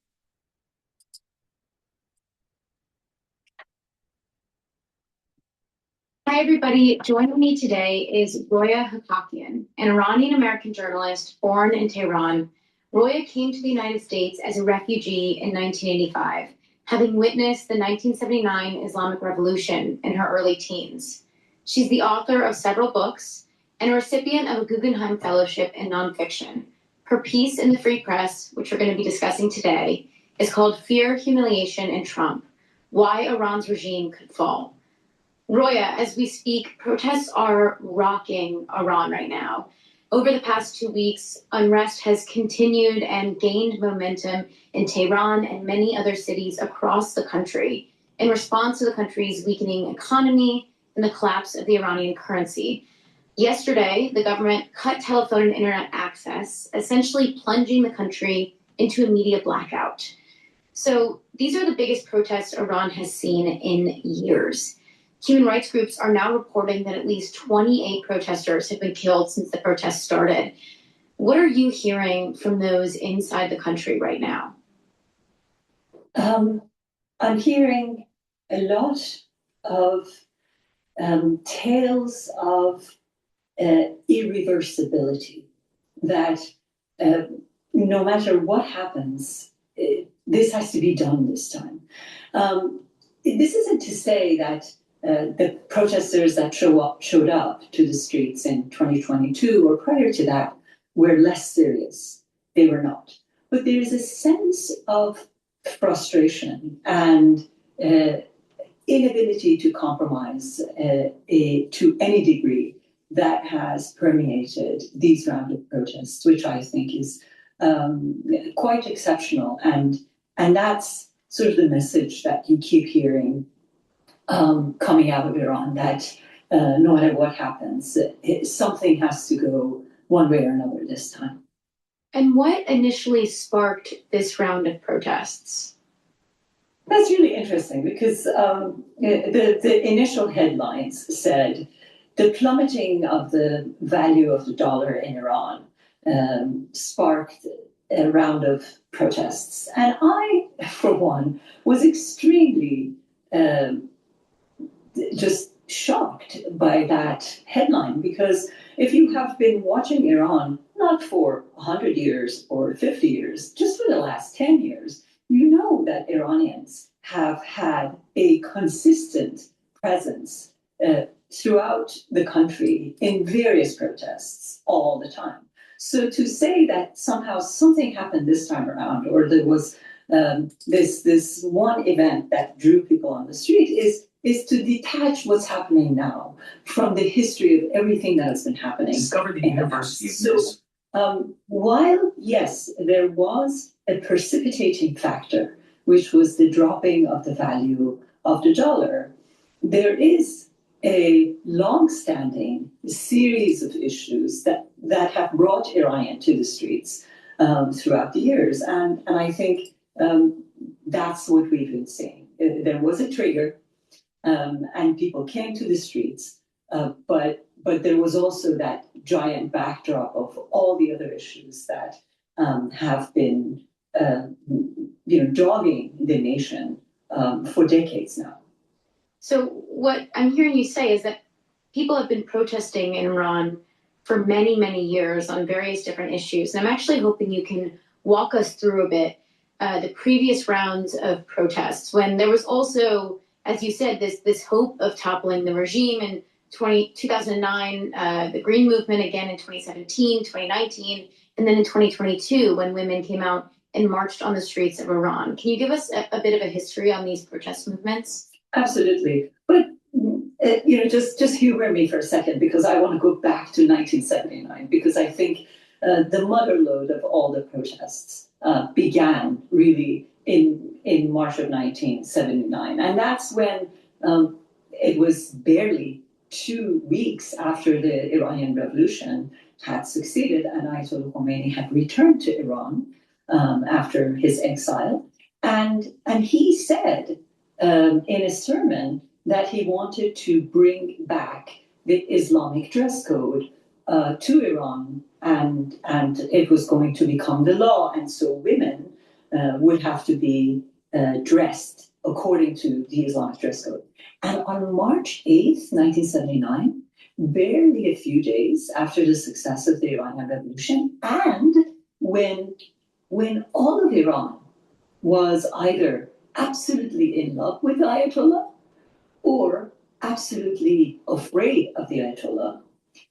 Hi, everybody. Joining me today is Roya Hakakian, an Iranian-American journalist born in Tehran. Roya came to the United States as a refugee in 1985, having witnessed the 1979 Islamic Revolution in her early teens. She's the author of several books and a recipient of a Guggenheim Fellowship in nonfiction. Her piece in the Free Press, which we're going to be discussing today, is called Fear, Humiliation, and Trump: Why Iran's Regime Could Fall. Roya, as we speak, protests are rocking Iran right now. Over the past 2 weeks, unrest has continued and gained momentum in Tehran and many other cities across the country in response to the country's weakening economy and the collapse of the Iranian currency. Yesterday, the government cut telephone and internet access, essentially plunging the country into a media blackout. So these are the biggest protests Iran has seen in years. Human rights groups are now reporting that at least 28 protesters have been killed since the protests started. What are you hearing from those inside the country right now? I'm hearing a lot of tales of irreversibility, that no matter what happens, this has to be done this time. This isn't to say that the protesters that showed up to the streets in 2022 or prior to that were less serious. They were not. But there is a sense of frustration and inability to compromise to any degree that has permeated these round of protests, which I think is quite exceptional. And that's sort of the message that you keep hearing coming out of Iran, that no matter what happens, something has to go one way or another this time. And what initially sparked this round of protests? That's really interesting because the initial headlines said the plummeting of the value of the dollar in Iran sparked a round of protests. And I, for one, was extremely just shocked by that headline, because if you have been watching Iran, not for 100 years or 50 years, just for the last 10 years, you know that Iranians have had a consistent presence throughout the country in various protests all the time. So to say that somehow something happened this time around, or there was this one event that drew people on the street, is to detach what's happening now from the history of everything that has been happening. Discover the university of this. While, yes, there was a precipitating factor, which was the dropping of the value of the dollar, there is a long-standing series of issues that have brought Iranian to the streets throughout the years. And I think that's what we've been seeing. There was a trigger, and people came to the streets, but there was also that giant backdrop of all the other issues that have been dogging the nation for decades now. So what I'm hearing you say is that people have been protesting in Iran for many, many years on various different issues. And I'm actually hoping you can walk us through a bit the previous rounds of protests, when there was also, as you said, this hope of toppling the regime in 2009, the Green Movement again in 2017, 2019, and then in 2022 when women came out and marched on the streets of Iran. Can you give us a bit of a history on these protest movements? Absolutely. But, just humor me for a second, because I want to go back to 1979, because I think the motherlode of all the protests began really in March of 1979. And that's when it was barely 2 weeks after the Iranian Revolution had succeeded and Ayatollah Khomeini had returned to Iran after his exile. And he said in a sermon that he wanted to bring back the Islamic dress code to Iran, and it was going to become the law. And so women would have to be dressed according to the Islamic dress code. And on March 8th, 1979, barely a few days after the success of the Iranian Revolution, and when all of Iran was either absolutely in love with the Ayatollah or absolutely afraid of the Ayatollah,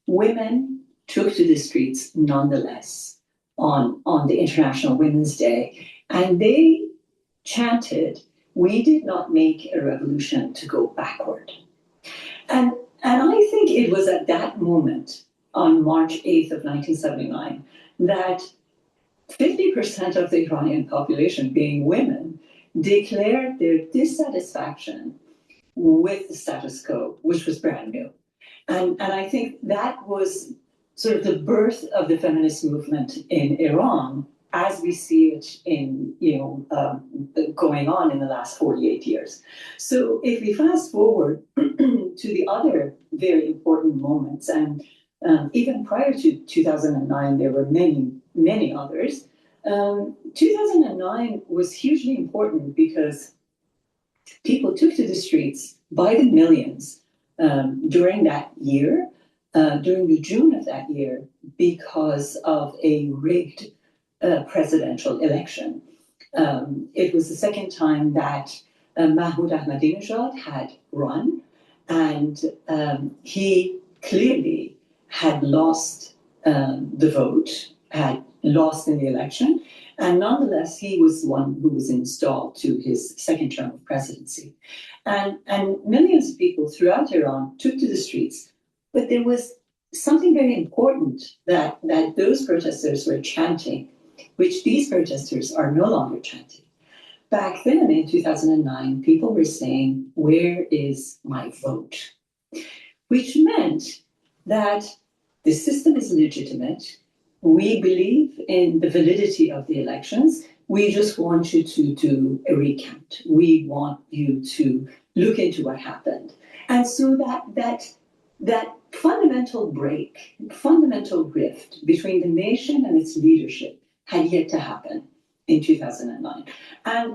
women took to the streets nonetheless on the International Women's Day, and they chanted, "We did not make a revolution to go backward." And I think it was at that moment, on March 8th of 1979, that 50% of the Iranian population, being women, declared their dissatisfaction with the status quo, which was brand new. And I think that was sort of the birth of the feminist movement in Iran, as we see it in, going on in the last 48 years. So if we fast forward to the other very important moments, and even prior to 2009, there were many, many others. 2009 was hugely important because people took to the streets by the millions during that year, during the June of that year, because of a rigged presidential election. It was the second time that Mahmoud Ahmadinejad had run, and he clearly had lost the vote, had lost in the election, and nonetheless, he was the one who was installed to his second term of presidency. And millions of people throughout Iran took to the streets, but there was something very important that those protesters were chanting, which these protesters are no longer chanting. Back then in 2009, people were saying, "Where is my vote?" Which meant that the system is legitimate. We believe in the validity of the elections. We just want you to do a recount. We want you to look into what happened. And so that fundamental break, fundamental rift between the nation and its leadership had yet to happen in 2009.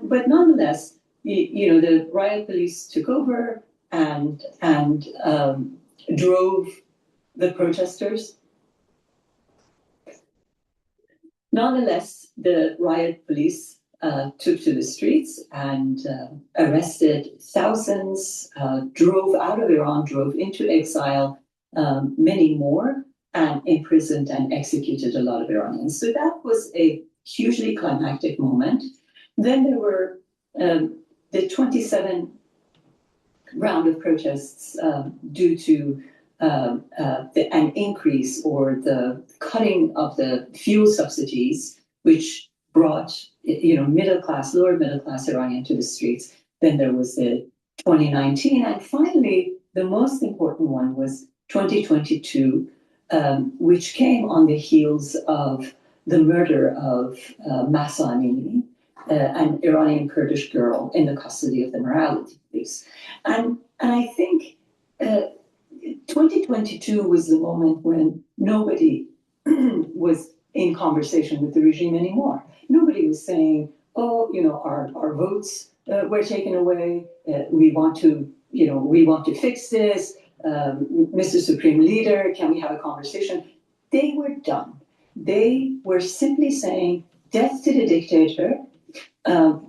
But nonetheless, the riot police took over and drove the protesters. Nonetheless, the riot police took to the streets and arrested thousands, drove out of Iran, drove into exile many more, and imprisoned and executed a lot of Iranians. So that was a hugely climactic moment. Then there were the 27 round of protests due to an increase or the cutting of the fuel subsidies, which brought lower middle class Iranian to the streets. Then there was the 2019, and finally the most important one was 2022, which came on the heels of the murder of Mahsa Amini, an Iranian Kurdish girl in the custody of the morality police. And I think 2022 was the moment when nobody was in conversation with the regime anymore. Nobody was saying, "Oh, our votes were taken away. We want to fix this. Mr. Supreme Leader, can we have a conversation?" They were done. They were simply saying, "Death to the dictator,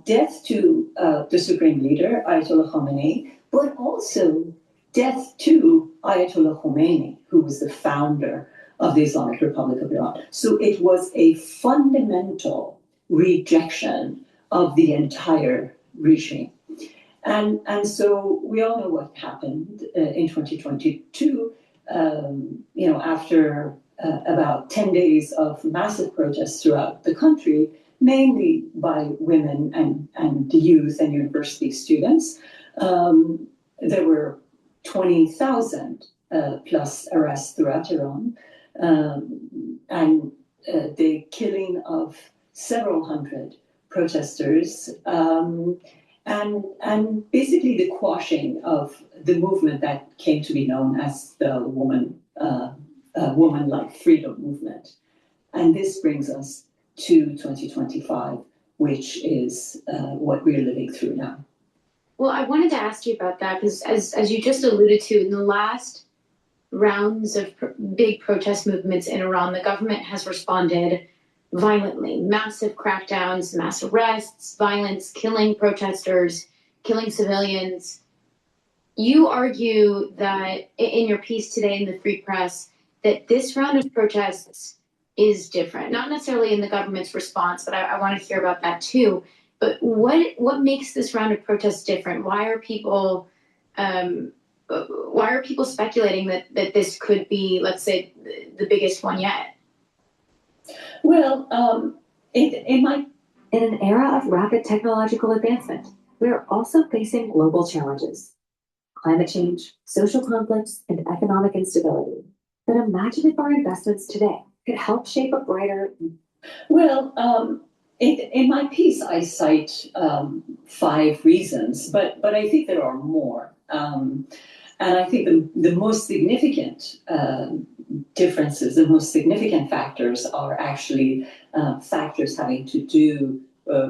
death to the Supreme Leader, Ayatollah Khamenei, but also death to Ayatollah Khomeini, who was the founder of the Islamic Republic of Iran." So it was a fundamental rejection of the entire regime. And so we all know what happened in 2022, after about 10 days of massive protests throughout the country, mainly by women and youth and university students. There were 20,000 plus arrests throughout Iran, and the killing of several hundred protesters, and basically the quashing of the movement that came to be known as the Woman Life Freedom Movement. And this brings us to 2025, which is what we're living through now. Well, I wanted to ask you about that because, as you just alluded to, in the last rounds of big protest movements in Iran, the government has responded violently. Massive crackdowns, mass arrests, violence, killing protesters, killing civilians. You argue that in your piece today in the Free Press that this round of protests is different, not necessarily in the government's response, but I want to hear about that too. But what makes this round of protests different? Why are people speculating that this could be, let's say, the biggest one yet? Well, in an era of rapid technological advancement, we are also facing global challenges: climate change, social conflicts, and economic instability. But imagine if our investments today could help shape a brighter. Well, in my piece, I cite 5 reasons, but I think there are more. And I think the most significant differences, the most significant factors are actually factors having to do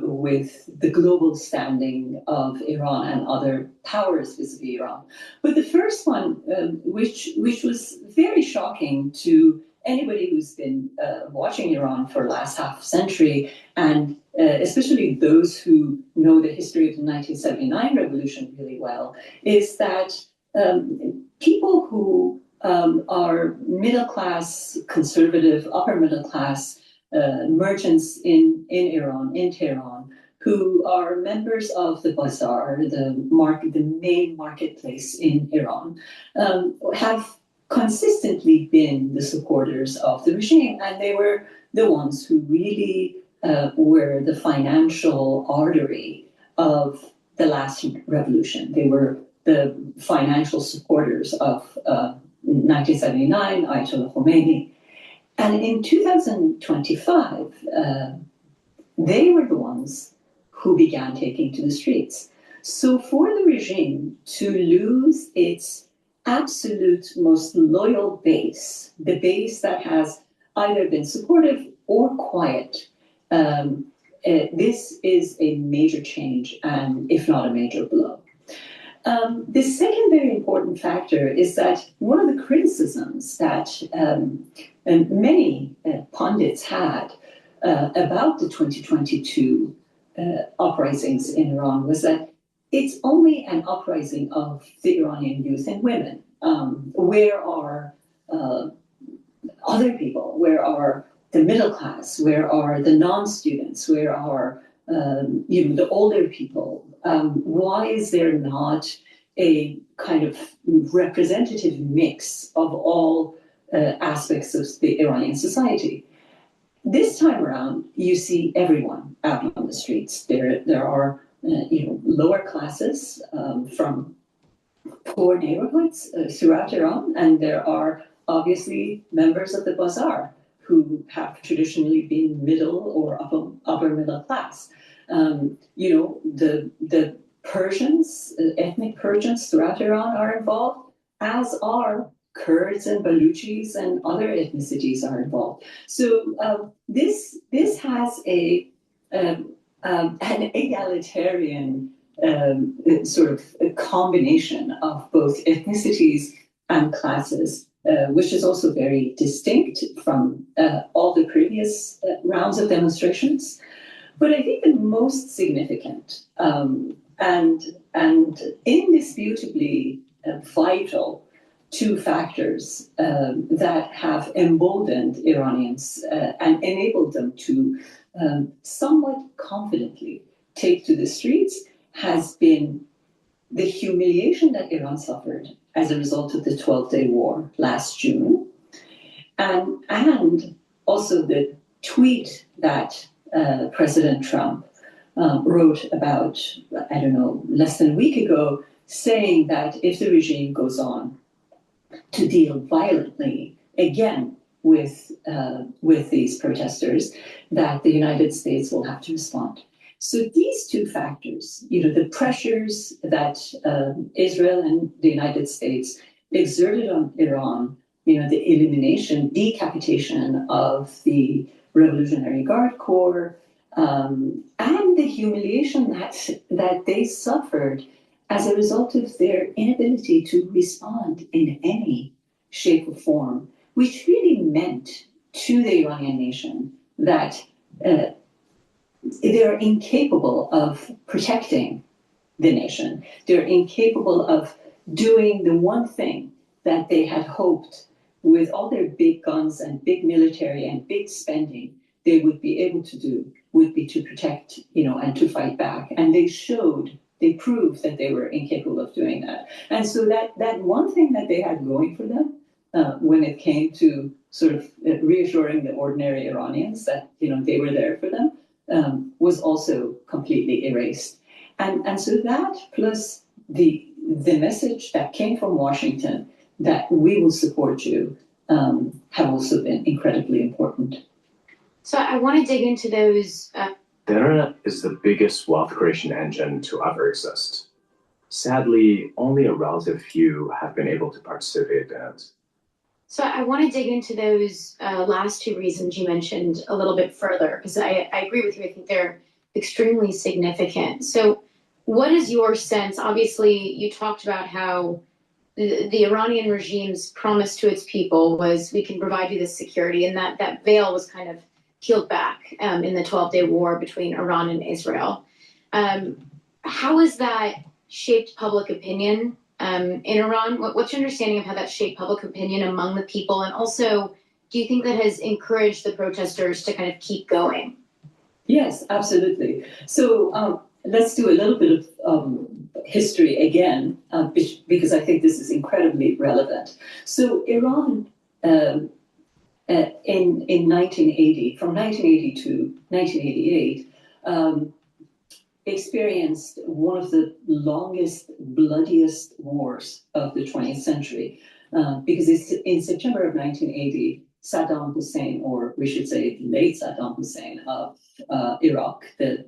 with the global standing of Iran and other powers vis-a-vis Iran. But the first one, which was very shocking to anybody who's been watching Iran for the last half century, and especially those who know the history of the 1979 revolution really well, is that people who are middle class, conservative, upper middle class merchants in Iran, in Tehran, who are members of the bazaar, the main marketplace in Iran, have consistently been the supporters of the regime, and they were the ones who really were the financial artery of the last revolution. They were the financial supporters of 1979, Ayatollah Khomeini. And in 2025, they were the ones who began taking to the streets. So for the regime to lose its absolute most loyal base, the base that has either been supportive or quiet, this is a major change, and if not a major blow. The second very important factor is that one of the criticisms that many pundits had about the 2022 uprisings in Iran was that it's only an uprising of the Iranian youth and women. Where are other people? Where are the middle class? Where are the non-students? Where are the older people? Why is there not a kind of representative mix of all aspects of the Iranian society? This time around, you see everyone out on the streets. There are lower classes from poor neighborhoods throughout Iran, and there are obviously members of the bazaar who have traditionally been middle or upper middle class. The Persians, ethnic Persians throughout Iran are involved, as are Kurds and Baluchis and other ethnicities are involved. So this has an egalitarian sort of a combination of both ethnicities and classes, which is also very distinct from all the previous rounds of demonstrations. But I think the most significant and indisputably vital two factors that have emboldened Iranians and enabled them to somewhat confidently take to the streets has been the humiliation that Iran suffered as a result of the 12-day war last June, and also the tweet that President Trump wrote about, less than a week ago, saying that if the regime goes on to deal violently again with these protesters, that the United States will have to respond. So these two factors, the pressures that Israel and the United States exerted on Iran, the elimination, decapitation of the Revolutionary Guard Corps, and the humiliation that they suffered as a result of their inability to respond in any shape or form, which really meant to the Iranian nation that they're incapable of protecting the nation. They're incapable of doing the one thing that they had hoped, with all their big guns and big military and big spending, they would be able to do, would be to protect, and to fight back. And they proved that they were incapable of doing that. And so that one thing that they had going for them, when it came to sort of reassuring the ordinary Iranians that, they were there for them, was also completely erased. And so that plus the message that came from Washington that we will support you have also been incredibly important. So I want to dig into those. The internet is the biggest wealth creation engine to ever exist. Sadly, only a relative few have been able to participate in it. So I want to dig into those last two reasons you mentioned a little bit further, because I agree with you. I think they're extremely significant. So what is your sense? Obviously, you talked about how the Iranian regime's promise to its people was, we can provide you this security, and that veil was kind of peeled back in the 12-day war between Iran and Israel. How has that shaped public opinion in Iran? What's your understanding of how that shaped public opinion among the people? And also, do you think that has encouraged the protesters to kind of keep going? Yes, absolutely. So let's do a little bit of history again, because I think this is incredibly relevant. So Iran, in 1980, from 1980 to 1988, experienced one of the longest, bloodiest wars of the 20th century. Because it's in September of 1980, Saddam Hussein, or we should say late Saddam Hussein of Iraq, the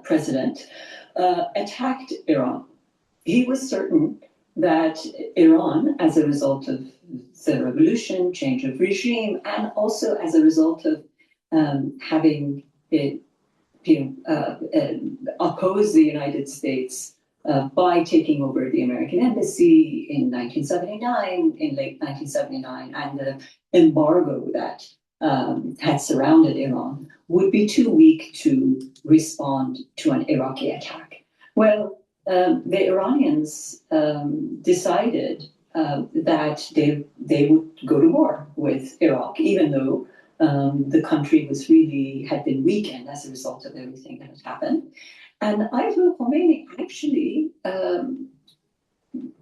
president, attacked Iran. He was certain that Iran, as a result of the revolution, change of regime, and also as a result of having opposed the United States by taking over the American embassy in 1979, in late 1979, and the embargo that had surrounded Iran, would be too weak to respond to an Iraqi attack. Well, the Iranians decided that they would go to war with Iraq, even though the country had been weakened as a result of everything that had happened. And Ayatollah Khomeini actually,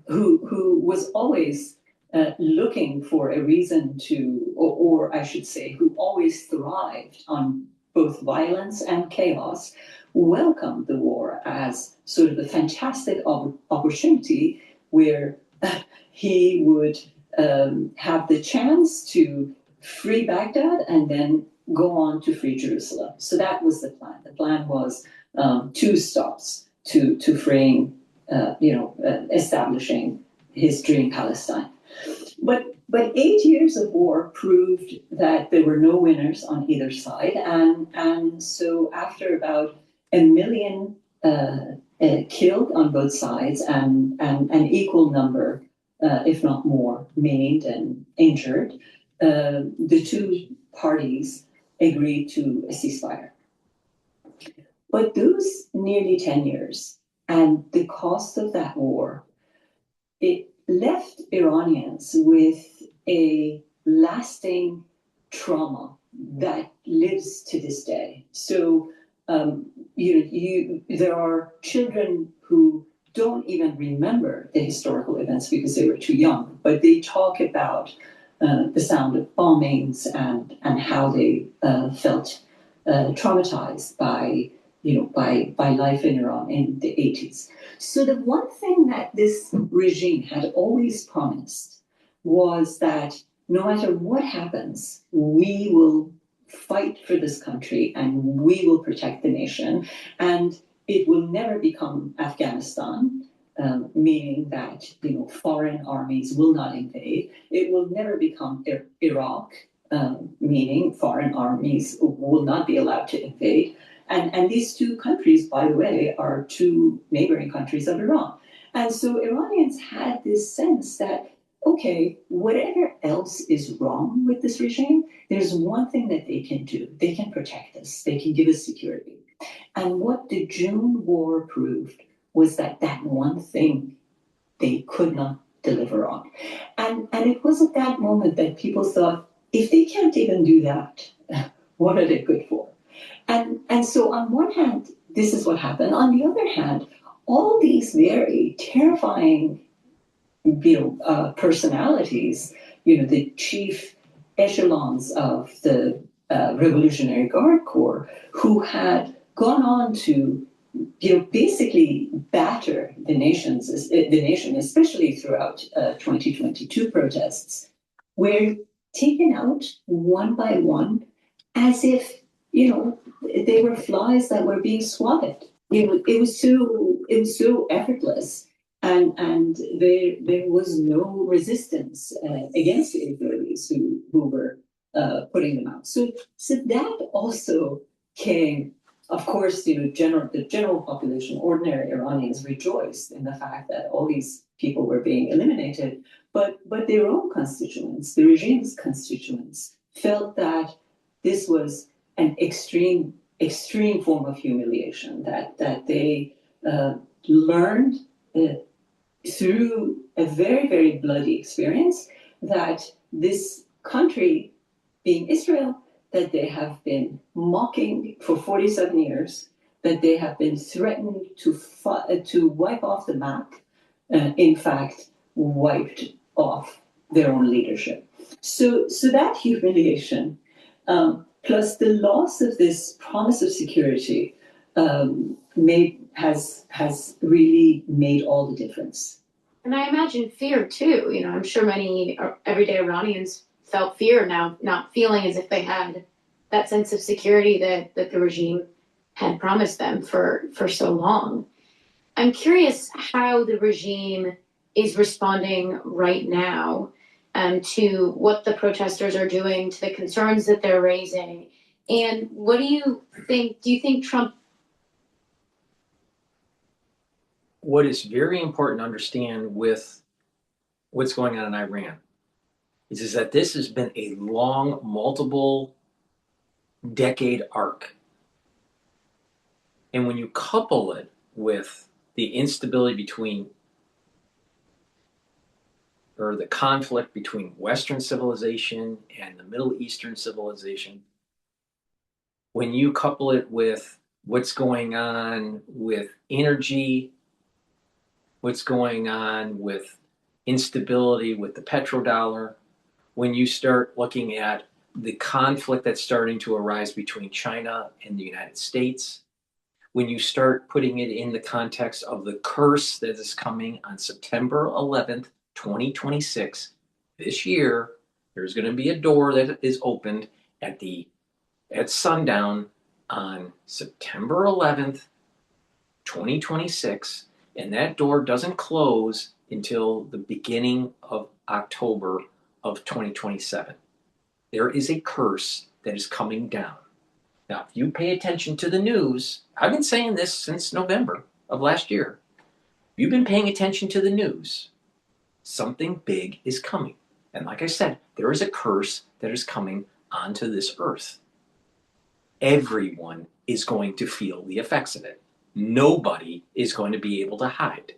who was always looking for a reason to, or I should say, who always thrived on both violence and chaos, welcomed the war as sort of a fantastic opportunity where he would have the chance to free Baghdad and then go on to free Jerusalem. So that was the plan. The plan was 2 stops to freeing, establishing his dream Palestine. But 8 years of war proved that there were no winners on either side, and so after about 1 million killed on both sides and an equal number, if not more, maimed and injured, the 2 parties agreed to a ceasefire. But those nearly 10 years and the cost of that war, it left Iranians with a lasting trauma that lives to this day. So, there are children who don't even remember the historical events because they were too young, but they talk about the sound of bombings and how they felt traumatized by life in Iran in the 80s. So the one thing that this regime had always promised was that no matter what happens, we will fight for this country and we will protect the nation, and it will never become Afghanistan. Meaning that foreign armies will not invade. It will never become Iraq, meaning foreign armies will not be allowed to invade. And these 2 countries, by the way, are 2 neighboring countries of Iran. And so Iranians had this sense that, okay, whatever else is wrong with this regime, there's one thing that they can do. They can protect us. They can give us security. And what the June War proved was that one thing they could not deliver on. And it was at that moment that people thought, if they can't even do that, what are they good for? And so on one hand, this is what happened. On the other hand, all these very terrifying personalities, the chief echelons of the Revolutionary Guard Corps, who had gone on to basically batter the nation, especially throughout 2022 protests, were taken out one by one as if, they were flies that were being swatted. It was so effortless, and there was no resistance against the Israelis who were putting them out. So that also came. Of course, the general population, ordinary Iranians, rejoiced in the fact that all these people were being eliminated, but their own constituents, the regime's constituents, felt that this was an extreme form of humiliation that they learned through a very, very bloody experience, that this country, being Israel, that they have been mocking for 47 years, that they have been threatened to wipe off the map, in fact, wiped off their own leadership. So that humiliation, plus the loss of this promise of security, has really made all the difference. And I imagine fear too. You know, I'm sure many everyday Iranians felt fear now, not feeling as if they had that sense of security that the regime had promised them for so long. I'm curious how the regime is responding right now to what the protesters are doing, to the concerns that they're raising. And what do you think? Do you think Trump? What is very important to understand with what's going on in Iran is that this has been a long, multiple decade arc. And when you couple it with the instability between, or the conflict between Western civilization and the Middle Eastern civilization, when you couple it with what's going on with energy, what's going on with instability with the petrodollar, when you start looking at the conflict that's starting to arise between China and the United States, when you start putting it in the context of the curse that is coming on September 11th, 2026, this year, there's going to be a door that is opened at sundown on September 11th, 2026, and that door doesn't close until the beginning of October of 2027. There is a curse that is coming down. Now, if you pay attention to the news, I've been saying this since November of last year. If you've been paying attention to the news, something big is coming. And like I said, there is a curse that is coming onto this earth. Everyone is going to feel the effects of it. Nobody is going to be able to hide.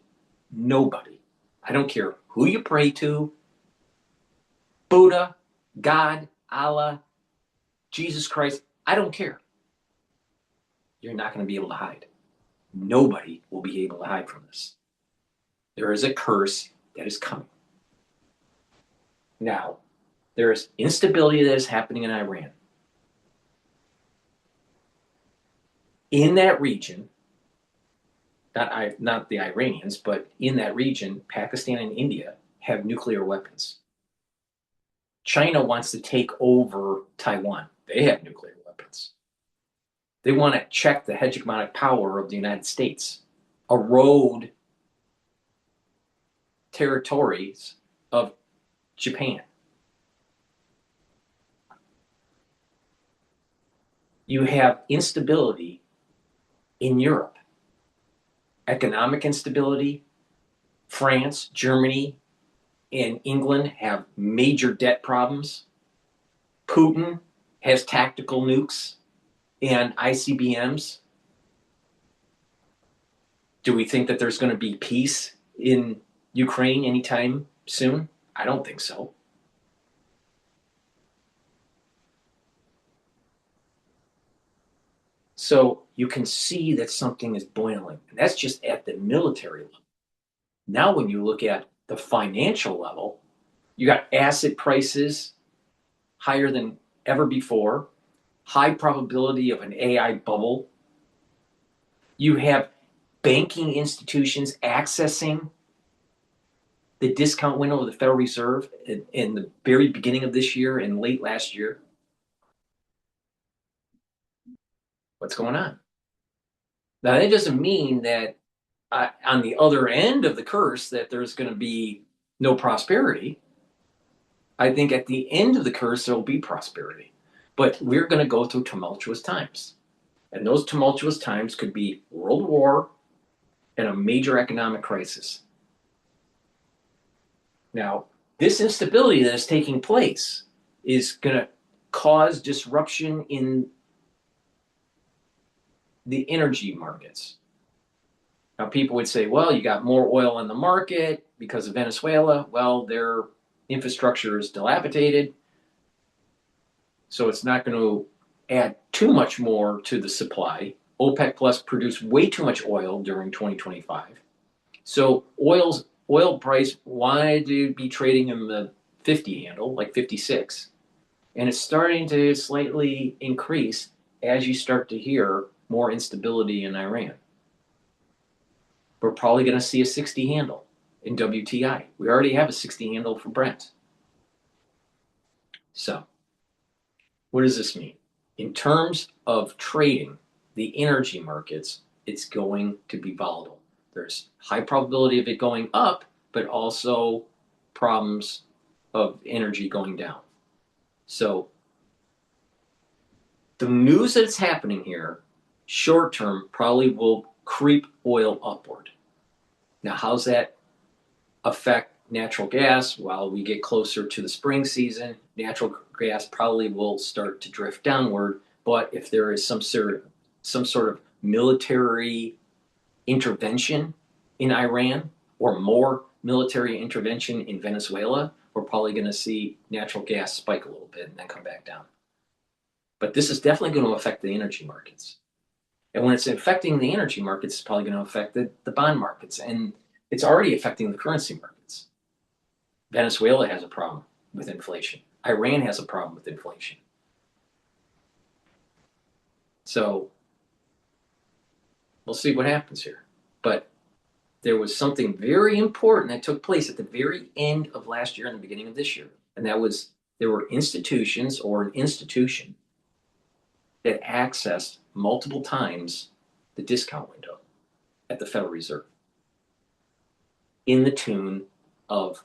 Nobody. I don't care who you pray to, Buddha, God, Allah, Jesus Christ, I don't care. You're not going to be able to hide. Nobody will be able to hide from this. There is a curse that is coming. Now, there is instability that is happening in Iran. In that region, not the Iranians, but in that region, Pakistan and India have nuclear weapons. China wants to take over Taiwan. They have nuclear weapons. They want to check the hegemonic power of the United States, erode territories of Japan. You have instability in Europe, economic instability. France, Germany, and England have major debt problems. Putin has tactical nukes and ICBMs. Do we think that there's going to be peace in Ukraine anytime soon? I don't think so. So you can see that something is boiling. And that's just at the military level. Now when you look at the financial level, you got asset prices higher than ever before, high probability of an AI bubble. You have banking institutions accessing the discount window of the Federal Reserve in the very beginning of this year and late last year. What's going on? Now, that doesn't mean that on the other end of the curse that there's going to be no prosperity. I think at the end of the curse, there will be prosperity. But we're going to go through tumultuous times. And those tumultuous times could be world war and a major economic crisis. Now, this instability that is taking place is going to cause disruption in the energy markets. Now, people would say, well, you got more oil on the market because of Venezuela. Well, their infrastructure is dilapidated, so it's not going to add too much more to the supply. OPEC Plus produced way too much oil during 2025. So oil price wanted to be trading in the 50 handle, like 56. And it's starting to slightly increase as you start to hear more instability in Iran. We're probably going to see a 60 handle in WTI. We already have a 60 handle for Brent. So, what does this mean? In terms of trading the energy markets, it's going to be volatile. There's high probability of it going up, but also problems of energy going down. So, the news that's happening here, short term, probably will creep oil upward. Now, how's that affect natural gas? While we get closer to the spring season, natural gas probably will start to drift downward. But if there is some sort of military intervention in Iran or more military intervention in Venezuela, we're probably going to see natural gas spike a little bit and then come back down. But this is definitely going to affect the energy markets. And when it's affecting the energy markets, it's probably going to affect the bond markets. And it's already affecting the currency markets. Venezuela has a problem with inflation. Iran has a problem with inflation. So we'll see what happens here. But there was something very important that took place at the very end of last year and the beginning of this year. And that was there were institutions or an institution that accessed multiple times the discount window at the Federal Reserve in the tune of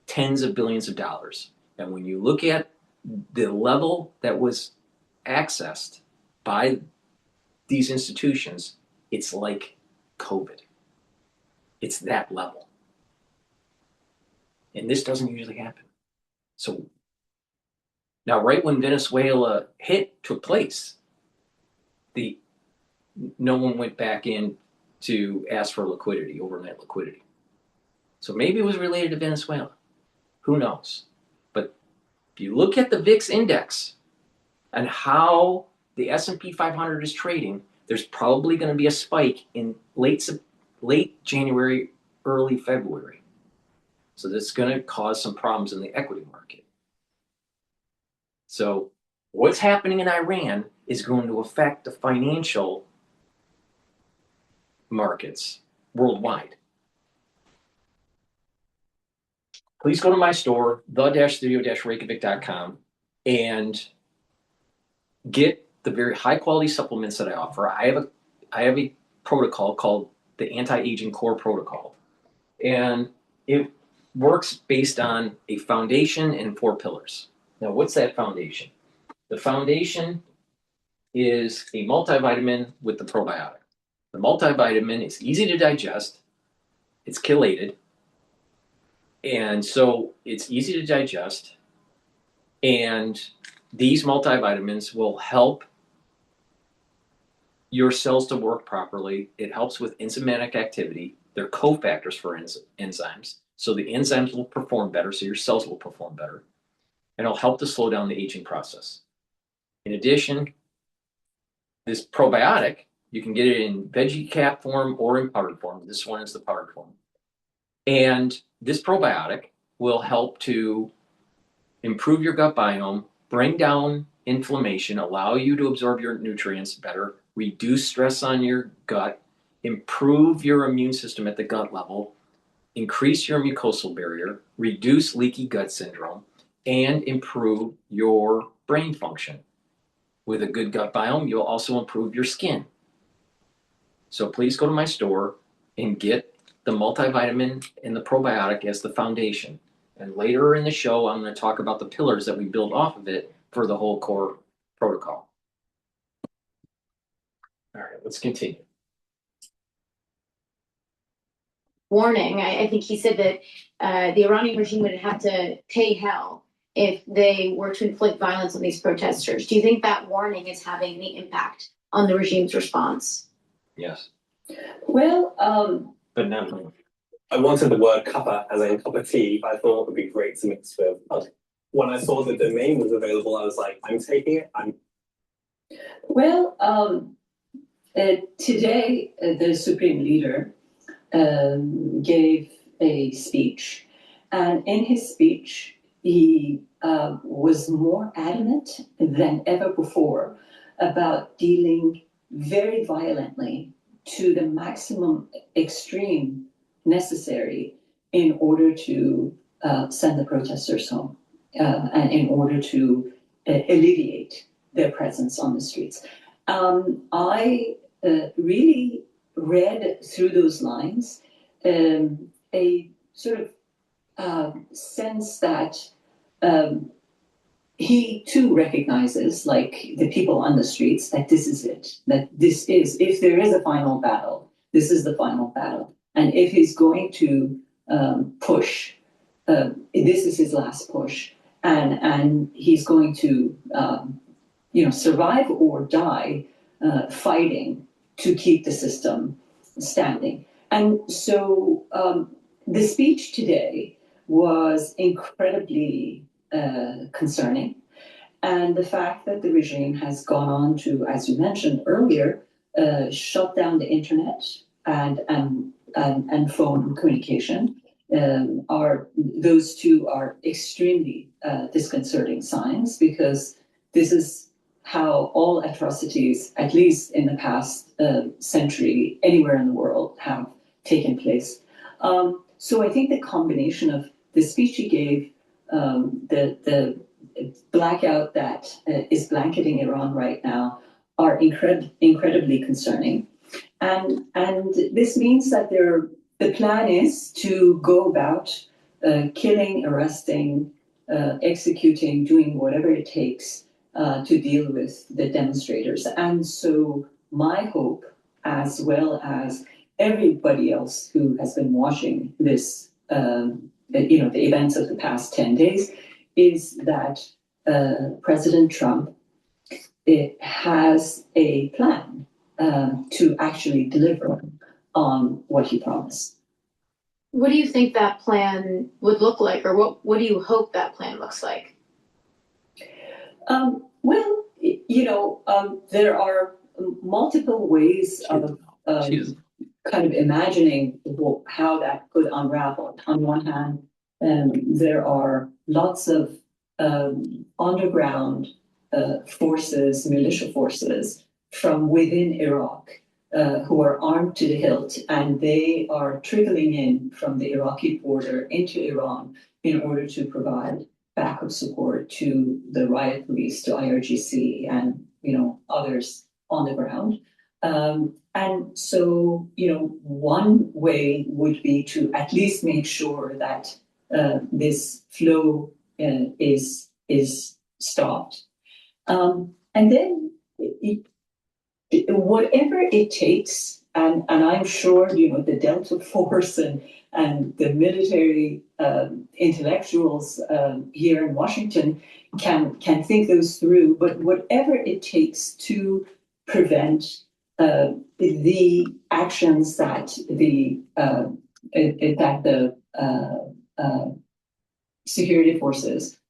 tens of billions of dollars. And when you look at the level that was accessed by these institutions, it's like COVID. It's that level. And this doesn't usually happen. So now, right when Venezuela took place, no one went back in to ask for liquidity, overnight liquidity. So maybe it was related to Venezuela. Who knows? But if you look at the VIX index and how the S&P 500 is trading, there's probably going to be a spike in late January, early February. So that's going to cause some problems in the equity market. So what's happening in Iran is going to affect the financial markets worldwide. Please go to my store, the-studio-reykjavik.com, and get the very high quality supplements that I offer. I have a protocol called the Anti-Aging Core Protocol, and it works based on a foundation and 4 pillars. Now, what's that foundation? The foundation is a multivitamin with the probiotic. The multivitamin is easy to digest, it's chelated, and so it's easy to digest, and these multivitamins will help your cells to work properly. It helps with enzymatic activity. They're cofactors for enzymes. So the enzymes will perform better, so your cells will perform better. And it'll help to slow down the aging process. In addition, this probiotic, you can get it in veggie cap form or in powdered form. This one is the powdered form. And this probiotic will help to improve your gut biome, bring down inflammation, allow you to absorb your nutrients better, reduce stress on your gut, improve your immune system at the gut level, increase your mucosal barrier, reduce leaky gut syndrome, and improve your brain function. With a good gut biome, you'll also improve your skin. So please go to my store and get the multivitamin and the probiotic as the foundation. And later in the show, I'm going to talk about the pillars that we build off of it for the whole core protocol. All right, let's continue. warning. I think he said that the Iranian regime would have to pay hell if they were to inflict violence on these protesters. Do you think that warning is having any impact on the regime's response? Yes. Well, But no. I wanted the word cuppa as in cup of tea. I thought it would be great to mix with. When I saw the domain was available, I was like, I'm taking it. Well, today the Supreme Leader gave a speech, and in his speech, he was more adamant than ever before about dealing very violently to the maximum extreme necessary in order to send the protesters home and in order to alleviate their presence on the streets. I really read through those lines a sort of sense that he too recognizes, like the people on the streets, that this is it, that this is, if there is a final battle, this is the final battle. And if he's going to push, this is his last push, and he's going to survive or die fighting to keep the system standing. And so the speech today was incredibly concerning. And the fact that the regime has gone on to, as you mentioned earlier, shut down the internet and phone communication, those two are extremely disconcerting signs, because this is how all atrocities, at least in the past century, anywhere in the world, have taken place. So I think the combination of the speech he gave, the blackout that is blanketing Iran right now, are incredibly concerning. And this means that the plan is to go about killing, arresting, executing, doing whatever it takes to deal with the demonstrators. And so my hope, as well as everybody else who has been watching this, the events of the past 10 days, is that President Trump has a plan to actually deliver on what he promised. What do you think that plan would look like, or what do you hope that plan looks like? Well, there are multiple ways of kind of imagining how that could unravel. On one hand, there are lots of underground forces, militia forces from within Iraq who are armed to the hilt, and they are trickling in from the Iraqi border into Iran in order to provide backup support to the riot police, to IRGC, and others on the ground. And so, one way would be to at least make sure that this flow is stopped. And then whatever it takes, and I'm sure, the Delta Force and the military intellectuals here in Washington can think those through, but whatever it takes to prevent the actions that the security forces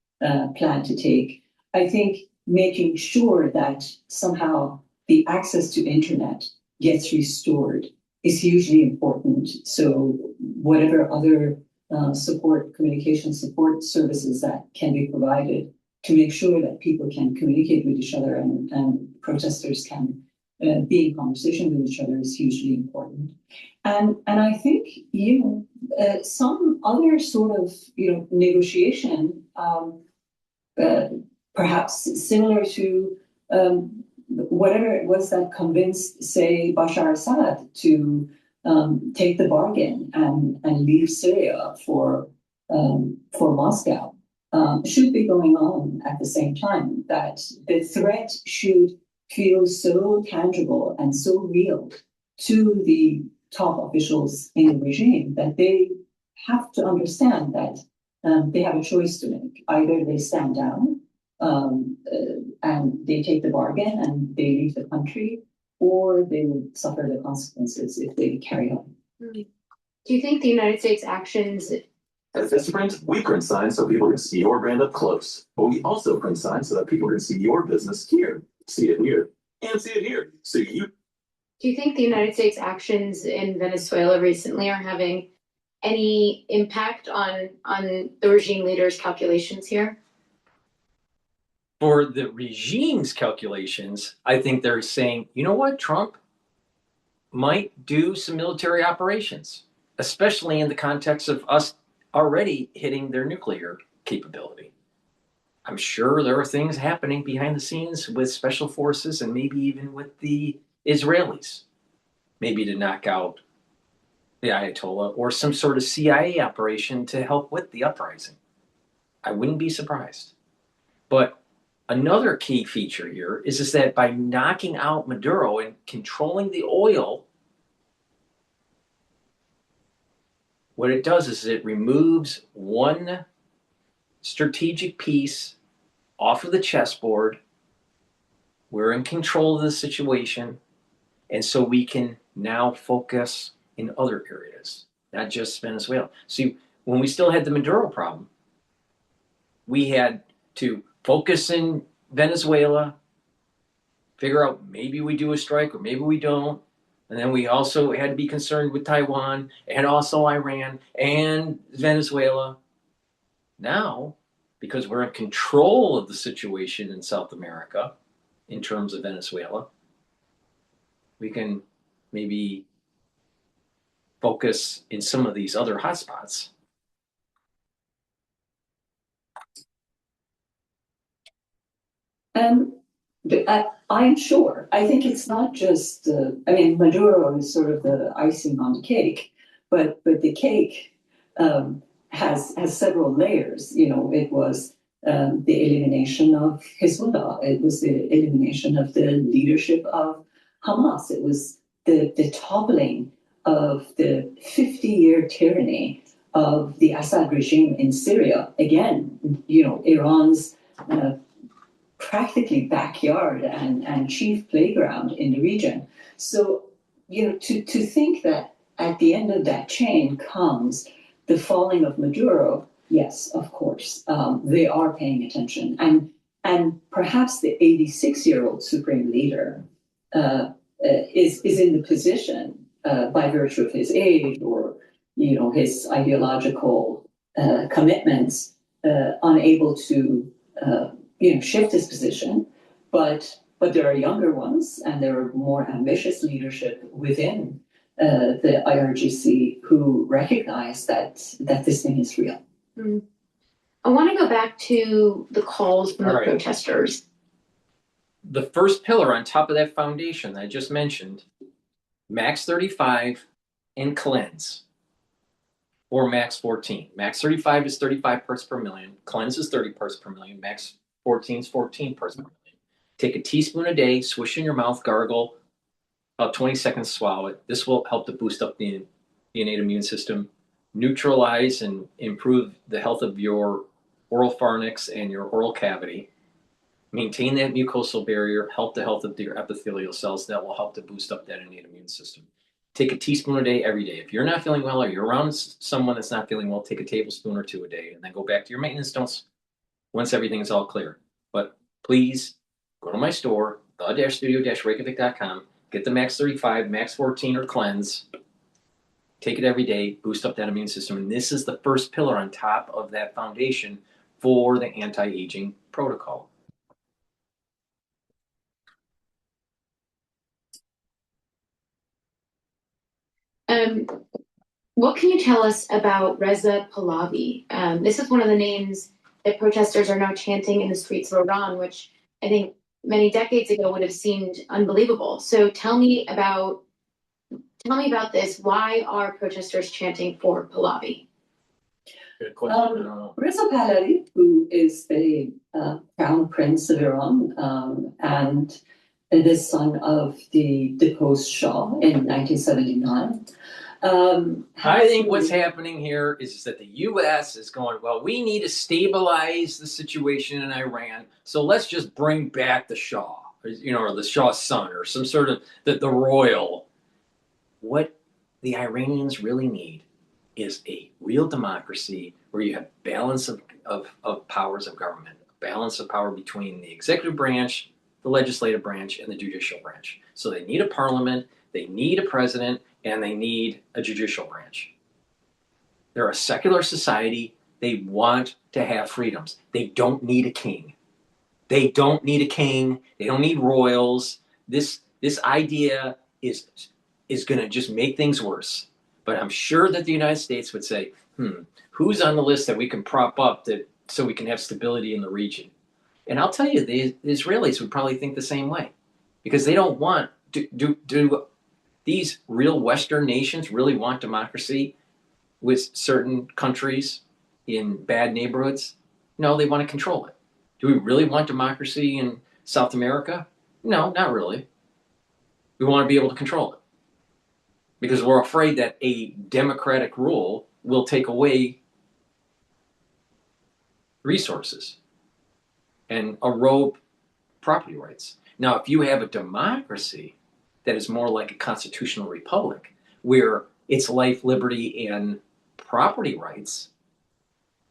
plan to take, I think making sure that somehow the access to internet gets restored is hugely important. So whatever other communication support services that can be provided to make sure that people can communicate with each other and protesters can be in conversation with each other is hugely important. And I think, some other sort of, negotiation, perhaps similar to whatever it was that convinced, say, Bashar Assad to take the bargain and leave Syria for Moscow, should be going on at the same time. That the threat should feel so tangible and so real to the top officials in the regime that they have to understand that they have a choice to make. Either they stand down and they take the bargain and they leave the country, or they will suffer the consequences if they carry on. Do you think the United States actions? At Vistaprint, we print signs so people can see your brand up close. But we also print signs so that people can see your business here, see it here, and see it here. See you. Do you think the United States actions in Venezuela recently are having any impact on the regime leaders' calculations here? For the regime's calculations, I think they're saying, you know what, Trump might do some military operations, especially in the context of us already hitting their nuclear capability. I'm sure there are things happening behind the scenes with special forces and maybe even with the Israelis, maybe to knock out the Ayatollah or some sort of CIA operation to help with the uprising. I wouldn't be surprised. But another key feature here is that by knocking out Maduro and controlling the oil, what it does is it removes one strategic piece off of the chessboard. We're in control of the situation, and so we can now focus in other areas, not just Venezuela. See, when we still had the Maduro problem, we had to focus in Venezuela, figure out maybe we do a strike or maybe we don't. And then we also had to be concerned with Taiwan and also Iran and Venezuela. Now, because we're in control of the situation in South America in terms of Venezuela, we can maybe focus in some of these other hotspots. I'm sure. I think it's not just, Maduro is sort of the icing on the cake, but the cake has several layers. You know, it was the elimination of Hezbollah. It was the elimination of the leadership of Hamas. It was the toppling of the 50-year tyranny of the Assad regime in Syria. Again, you know, Iran's practically backyard and chief playground in the region. So, you know, to think that at the end of that chain comes the falling of Maduro, yes, of course, they are paying attention. And perhaps the 86-year-old supreme leader is in the position by virtue of his age or, you know, his ideological commitments, unable to shift his position, but there are younger ones and there are more ambitious leadership within the IRGC who recognize that this thing is real. I want to go back to the calls from the protesters. The first pillar on top of that foundation that I just mentioned, max 35 and cleanse, or max 14. Max 35 is 35 parts per million. Cleanse is 30 parts per million. Max 14 is 14 parts per million. Take a teaspoon a day, swish in your mouth, gargle, about 20 seconds, swallow it. This will help to boost up the innate immune system, neutralize and improve the health of your oral pharynx and your oral cavity, maintain that mucosal barrier, help the health of your epithelial cells. That will help to boost up that innate immune system. Take a teaspoon a day every day. If you're not feeling well or you're around someone that's not feeling well, take a tablespoon or two a day and then go back to your maintenance dose once everything is all clear. But please go to my store, the-studio-reykjavik.com, get the max 35, max 14 or cleanse, take it every day, boost up that immune system. And this is the first pillar on top of that foundation for the anti-aging protocol. What can you tell us about Reza Pahlavi? This is one of the names that protesters are now chanting in the streets of Iran, which I think many decades ago would have seemed unbelievable. So tell me about this. Why are protesters chanting for Pahlavi? Good question. Reza Pahlavi, who is the crown prince of Iran, and the son of the deposed Shah in 1979. I think what's happening here is that the U.S. is going, well, we need to stabilize the situation in Iran, so let's just bring back the Shah, or the Shah's son, or some sort of the royal. What the Iranians really need is a real democracy where you have balance of powers of government, balance of power between the executive branch, the legislative branch, and the judicial branch. So they need a parliament, they need a president, and they need a judicial branch. They're a secular society. They want to have freedoms. They don't need a king. They don't need a king. They don't need royals. This idea is going to just make things worse. But I'm sure that the United States would say, who's on the list that we can prop up so we can have stability in the region? And I'll tell you, the Israelis would probably think the same way, because they don't want do these real Western nations really want democracy with certain countries in bad neighborhoods? No, they want to control it. Do we really want democracy in South America? No, not really. We want to be able to control it, because we're afraid that a democratic rule will take away resources and erode property rights. Now, if you have a democracy that is more like a constitutional republic, where it's life, liberty, and property rights,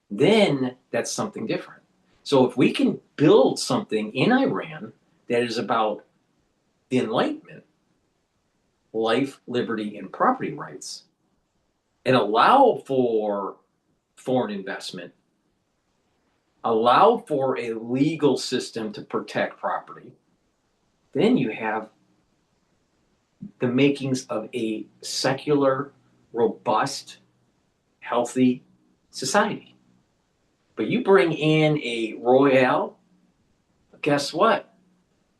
then that's something different. So if we can build something in Iran that is about the Enlightenment, life, liberty, and property rights, and allow for foreign investment, allow for a legal system to protect property, then you have the makings of a secular, robust, healthy society. But you bring in a royale, guess what?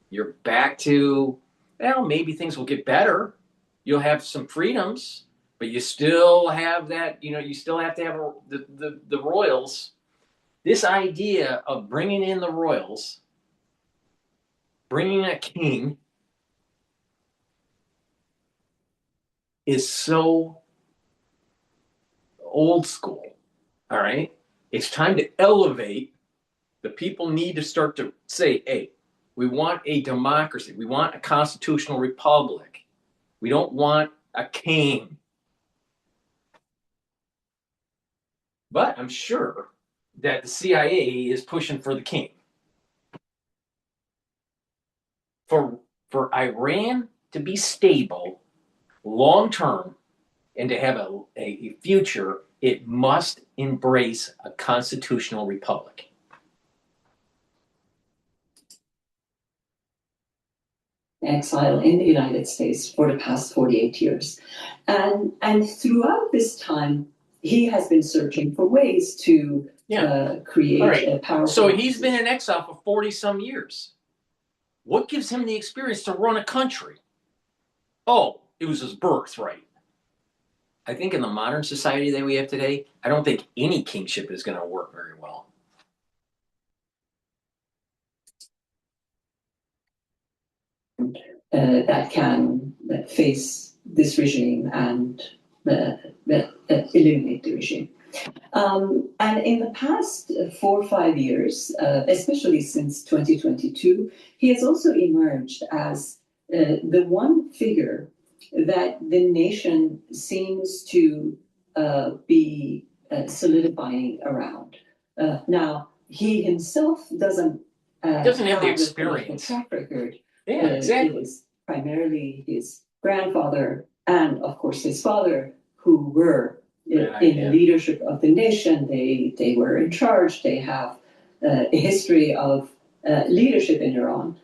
You're back to, well, maybe things will get better. You'll have some freedoms, but you still have that, you still have to have the royals. This idea of bringing in the royals, bringing a king, is so old school, all right? It's time to elevate. The people need to start to say, hey, we want a democracy. We want a constitutional republic. We don't want a king. But I'm sure that the CIA is pushing for the king. For Iran to be stable long term and to have a future, it must embrace a constitutional republic. Exile in the United States for the past 48 years. And throughout this time, he has been searching for ways to create a powerful... So he's been in exile for 40-some years. What gives him the experience to run a country? Oh, it was his birthright. I think in the modern society that we have today, I don't think any kingship is going to work very well. That can face this regime and eliminate the regime. And in the past 4 or 5 years, especially since 2022, he has also emerged as the one figure that the nation seems to be solidifying around. Now, he himself doesn't have the experience, track record. Yeah, exactly. It was primarily his grandfather and, of course, his father who were in leadership of the nation. They were in charge. They have a history of leadership in Iran.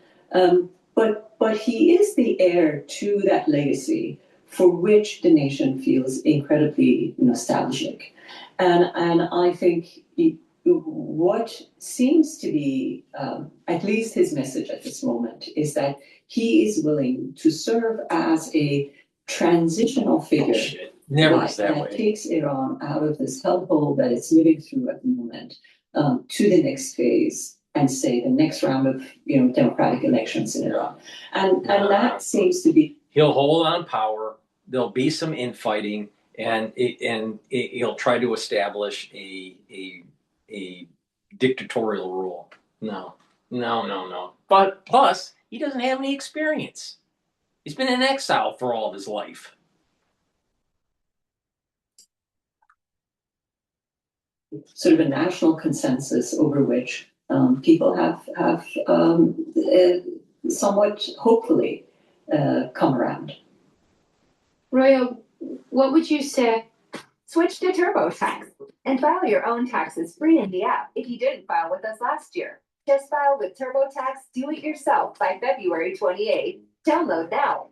But he is the heir to that legacy for which the nation feels incredibly nostalgic. And I think what seems to be, at least his message at this moment, is that he is willing to serve as a transitional figure that takes Iran out of this hellhole that it's living through at the moment to the next phase and say the next round of democratic elections in Iran, and that seems to be. He'll hold on power. There'll be some infighting, and he'll try to establish a dictatorial rule. No. But plus, he doesn't have any experience. He's been in exile for all of his life. Sort of a national consensus over which people have somewhat hopefully come around. Roya, what would you say? Switch to TurboTax and file your own taxes free in the app if you didn't file with us last year. Just file with TurboTax Do It Yourself by February 28th. Download now.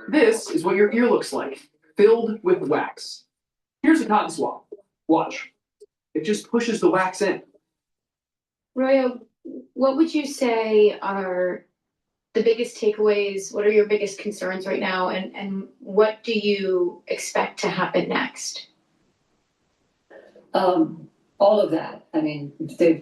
This is what your ear looks like, filled with wax. Here's a cotton swab. Watch. It just pushes the wax in. Roya, what would you say are the biggest takeaways? What are your biggest concerns right now? And what do you expect to happen next? All of that. I mean,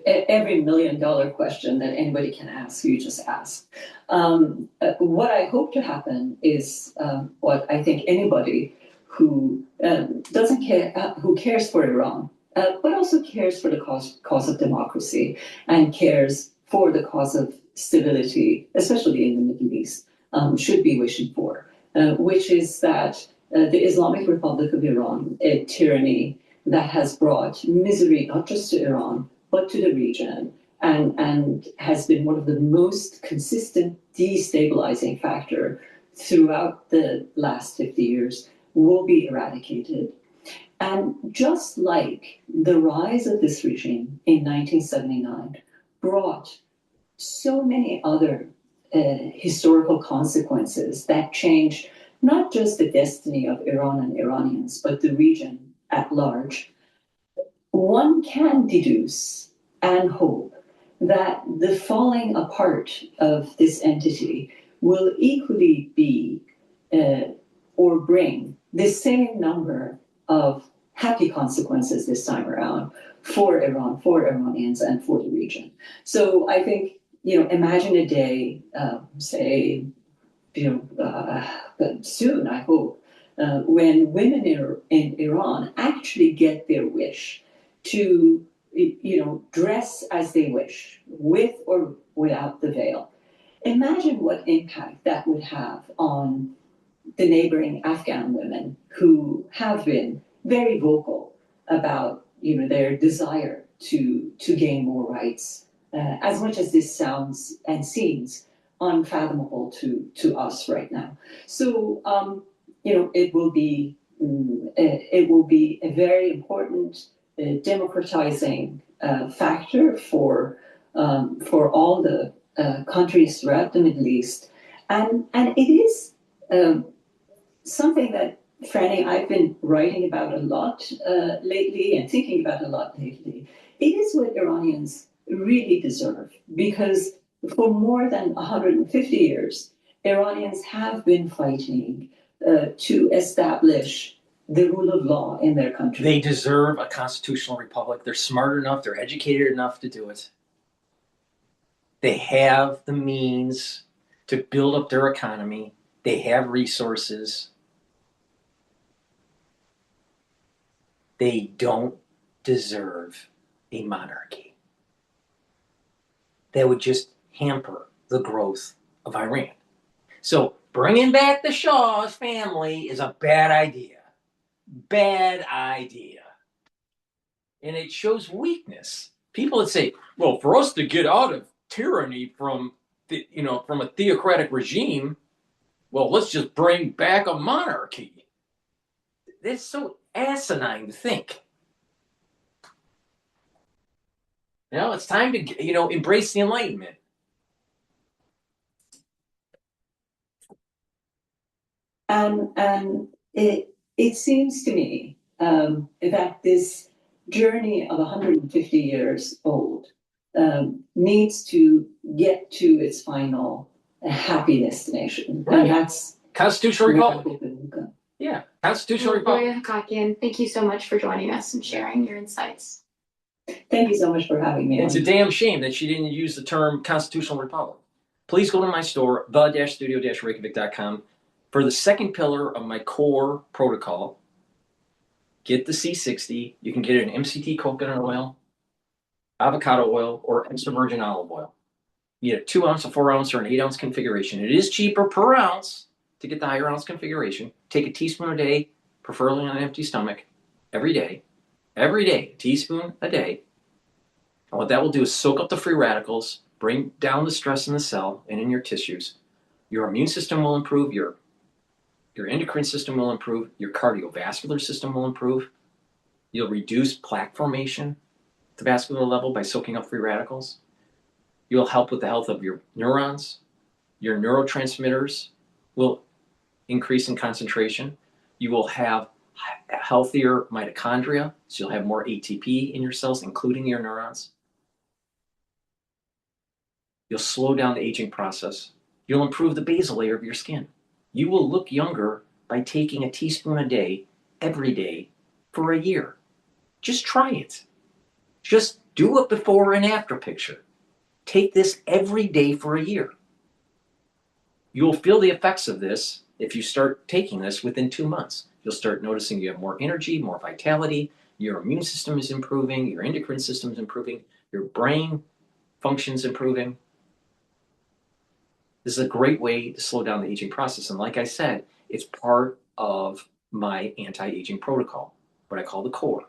every $1 million question that anybody can ask, you just ask. What I hope to happen is what I think anybody who doesn't care, who cares for Iran, but also cares for the cause of democracy and cares for the cause of stability, especially in the Middle East, should be wishing for, which is that the Islamic Republic of Iran, a tyranny that has brought misery not just to Iran, but to the region, and has been one of the most consistent destabilizing factor throughout the last 50 years, will be eradicated. And just like the rise of this regime in 1979 brought so many other historical consequences that changed not just the destiny of Iran and Iranians, but the region at large, one can deduce and hope that the falling apart of this entity will equally be or bring the same number of happy consequences this time around for Iran, for Iranians, and for the region. So I think, imagine a day, say, soon, I hope, when women in Iran actually get their wish to, dress as they wish, with or without the veil. Imagine what impact that would have on the neighboring Afghan women who have been very vocal about, their desire to gain more rights, as much as this sounds and seems unfathomable to us right now. So, it will be a very important democratizing factor for all the countries throughout the Middle East, and it is something that, Franny, I've been writing about a lot lately and thinking about a lot lately. It is what Iranians really deserve, because for more than 150 years, Iranians have been fighting to establish the rule of law in their country. They deserve a constitutional republic. They're smart enough, they're educated enough to do it. They have the means to build up their economy. They have resources. They don't deserve a monarchy. That would just hamper the growth of Iran. So bringing back the Shah's family is a bad idea. Bad idea. And it shows weakness. People that say, well, for us to get out of tyranny from a theocratic regime, well, let's just bring back a monarchy. That's so asinine to think. It's time to, embrace the Enlightenment. And it seems to me that this journey of 150 years old needs to get to its final happy destination. Right. And that's Constitutional Republic. Yeah, Constitutional Republic. Roya Hakakian, thank you so much for joining us and sharing your insights. Thank you so much for having me. It's a damn shame that she didn't use the term constitutional republic. Please go to my store, the-studio-reykjavik.com. For the second pillar of my core protocol, get the C60. You can get it in MCT coconut oil, avocado oil, or extra virgin olive oil. You get a 2 ounce, a 4 ounce, or an 8 ounce configuration. It is cheaper per ounce to get the higher ounce configuration. Take a teaspoon a day, preferably on an empty stomach, every day. Every day, a teaspoon a day. And what that will do is soak up the free radicals, bring down the stress in the cell and in your tissues. Your immune system will improve, your endocrine system will improve, your cardiovascular system will improve. You'll reduce plaque formation at the vascular level by soaking up free radicals. You'll help with the health of your neurons. Your neurotransmitters will increase in concentration. You will have healthier mitochondria, so you'll have more ATP in your cells, including your neurons. You'll slow down the aging process. You'll improve the basal layer of your skin. You will look younger by taking a teaspoon a day, every day, for a year. Just try it. Just do a before and after picture. Take this every day for a year. You'll feel the effects of this if you start taking this within 2 months. You'll start noticing you have more energy, more vitality, your immune system is improving, your endocrine system is improving, your brain function's improving. This is a great way to slow down the aging process. And like I said, it's part of my anti-aging protocol, what I call the core.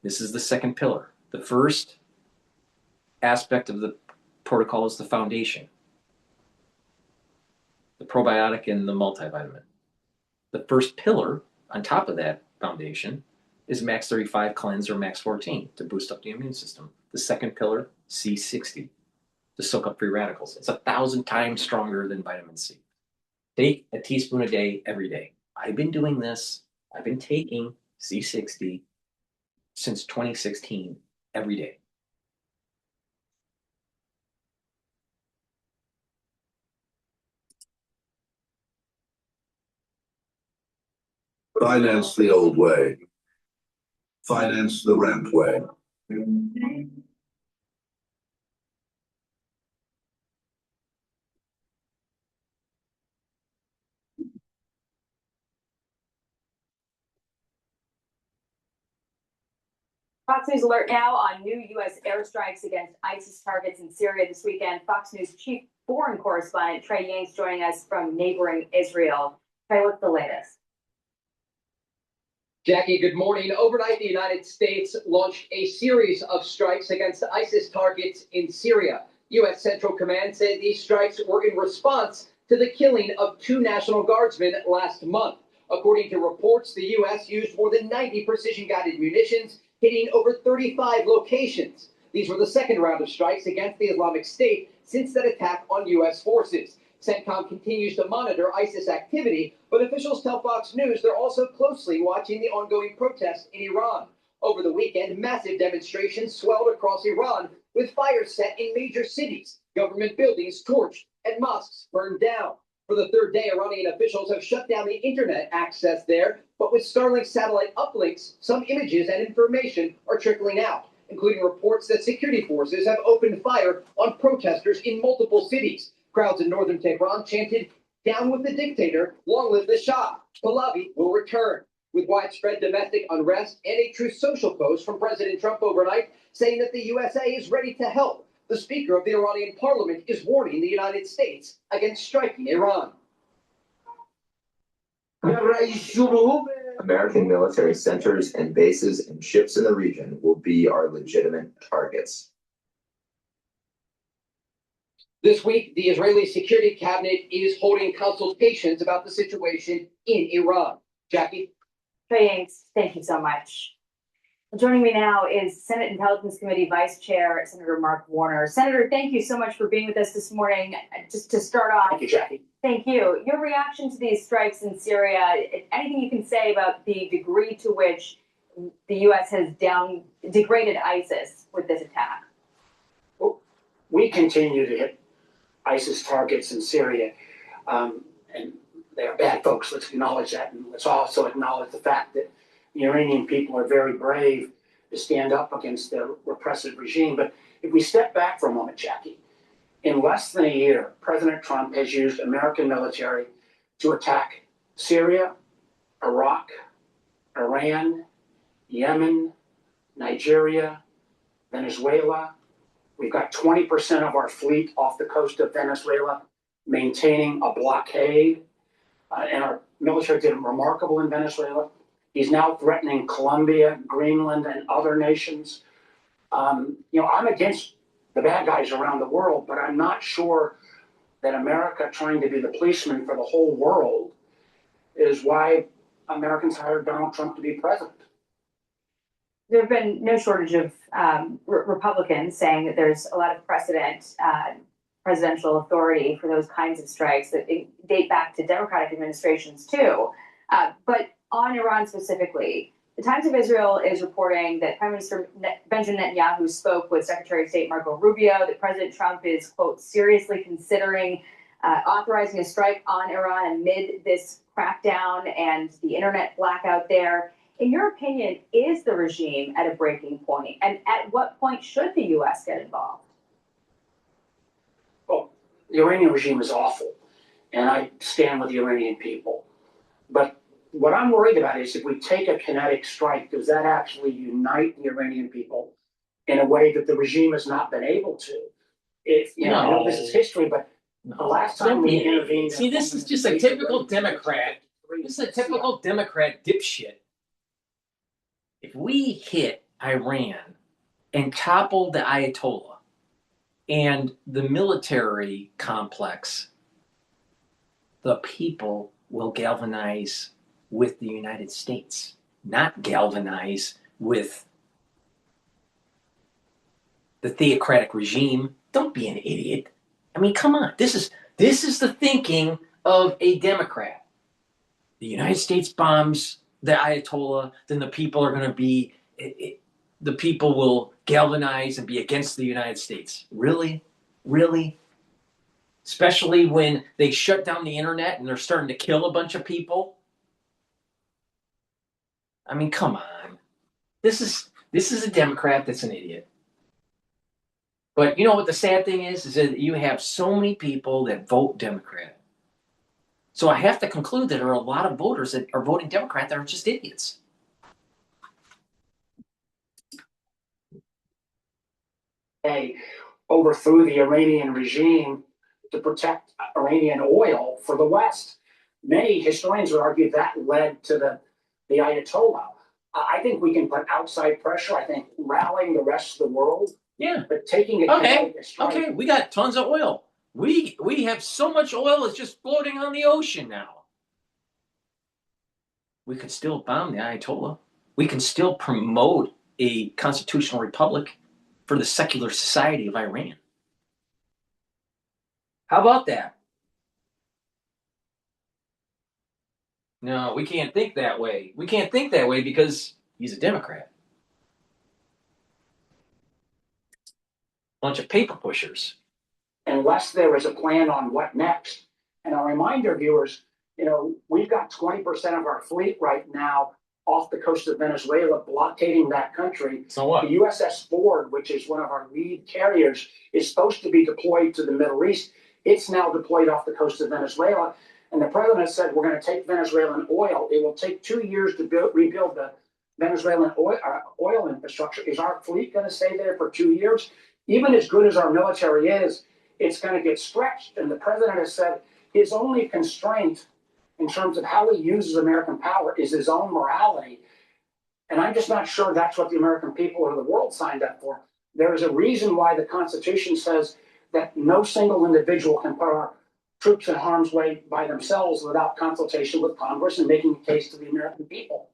This is the second pillar. The first aspect of the protocol is the foundation, the probiotic and the multivitamin. The first pillar on top of that foundation is Max 35 Cleanse or Max 14 to boost up the immune system. The second pillar, C60, to soak up free radicals. It's 1,000 times stronger than vitamin C. Take a teaspoon a day, every day. I've been doing this. I've been taking C60 since 2016, every day. Finance the old way. Finance the rent way. Fox News alert now on new U.S. airstrikes against ISIS targets in Syria this weekend. Fox News chief foreign correspondent Trey Ying's joining us from neighboring Israel. Trey, what's the latest? Jackie, good morning. Overnight, the United States launched a series of strikes against ISIS targets in Syria. U.S. Central Command said these strikes were in response to the killing of 2 National Guardsmen last month. According to reports, the U.S. used more than 90 precision-guided munitions, hitting over 35 locations. These were the second round of strikes against the Islamic State since that attack on U.S. forces. CENTCOM continues to monitor ISIS activity, but officials tell Fox News they're also closely watching the ongoing protests in Iran. Over the weekend, massive demonstrations swelled across Iran, with fires set in major cities, government buildings torched, and mosques burned down. For the third day, Iranian officials have shut down the internet access there, but with Starlink satellite uplinks, some images and information are trickling out, including reports that security forces have opened fire on protesters in multiple cities. Crowds in northern Tehran chanted, "Down with the dictator, long live the Shah. Pahlavi will return." With widespread domestic unrest and a Truth Social post from President Trump overnight saying that the USA is ready to help, the Speaker of the Iranian Parliament is warning the United States against striking Iran. American military centers and bases and ships in the region will be our legitimate targets. This week, the Israeli Security Cabinet is holding consultations about the situation in Iran. Jackie? Trey Ying's, thank you so much. Joining me now is Senate Intelligence Committee Vice Chair, Senator Mark Warner. Senator, thank you so much for being with us this morning. Just to start off. Thank you, Jackie. Thank you. Your reaction to these strikes in Syria, anything you can say about the degree to which the U.S. has degraded ISIS with this attack? Well, we continue to hit ISIS targets in Syria, and they are bad folks. Let's acknowledge that, and let's also acknowledge the fact that the Iranian people are very brave. to stand up against the repressive regime. But if we step back for a moment, Jackie, in less than a year, President Trump has used American military to attack Syria, Iraq, Iran, Yemen, Nigeria, Venezuela. We've got 20% of our fleet off the coast of Venezuela maintaining a blockade. And our military did remarkable in Venezuela. He's now threatening Colombia, Greenland, and other nations. I'm against the bad guys around the world, but I'm not sure that America trying to be the policeman for the whole world is why Americans hired Donald Trump to be president. There have been no shortage of Republicans saying that there's a lot of presidential authority for those kinds of strikes that date back to Democratic administrations too. But on Iran specifically, the Times of Israel is reporting that Prime Minister Benjamin Netanyahu spoke with Secretary of State Marco Rubio, that President Trump is, quote, seriously considering authorizing a strike on Iran amid this crackdown and the internet blackout there. In your opinion, is the regime at a breaking point? And at what point should the U.S. get involved? Well, the Iranian regime is awful, and I stand with the Iranian people. But what I'm worried about is if we take a kinetic strike, does that actually unite the Iranian people in a way that the regime has not been able to? I know this is history, but the last time we intervened... See, this is just a typical Democrat. This is a typical Democrat dipshit. If we hit Iran and topple the Ayatollah and the military complex, the people will galvanize with the United States, not galvanize with the theocratic regime. Don't be an idiot. I mean, come on. This is the thinking of a Democrat. The United States bombs the Ayatollah, then the people are going to be, the people will galvanize and be against the United States. Really? Really? Especially when they shut down the internet and they're starting to kill a bunch of people. I mean, come on. This is a Democrat that's an idiot. But you know what the sad thing is that you have so many people that vote Democrat. So I have to conclude that there are a lot of voters that are voting Democrat that are just idiots. They overthrew the Iranian regime to protect Iranian oil for the West. Many historians would argue that led to the Ayatollah. I think we can put outside pressure. I think rallying the rest of the world. Yeah. But taking it. Okay, we got tons of oil. We have so much oil, it's just floating on the ocean now. We could still bomb the Ayatollah. We can still promote a constitutional republic for the secular society of Iran. How about that? No, we can't think that way. We can't think that way because he's a Democrat. Bunch of paper pushers. Unless there is a plan on what next. And I'll remind your viewers, we've got 20% of our fleet right now off the coast of Venezuela, blockading that country. So what? The USS Ford, which is one of our lead carriers, is supposed to be deployed to the Middle East. It's now deployed off the coast of Venezuela. And the president said, we're going to take Venezuelan oil. It will take 2 years to rebuild the Venezuelan oil infrastructure. Is our fleet going to stay there for 2 years? Even as good as our military is, it's going to get stretched. And the president has said his only constraint in terms of how he uses American power is his own morality. And I'm just not sure that's what the American people or the world signed up for. There is a reason why the Constitution says that no single individual can put our troops in harm's way by themselves without consultation with Congress and making a case to the American people.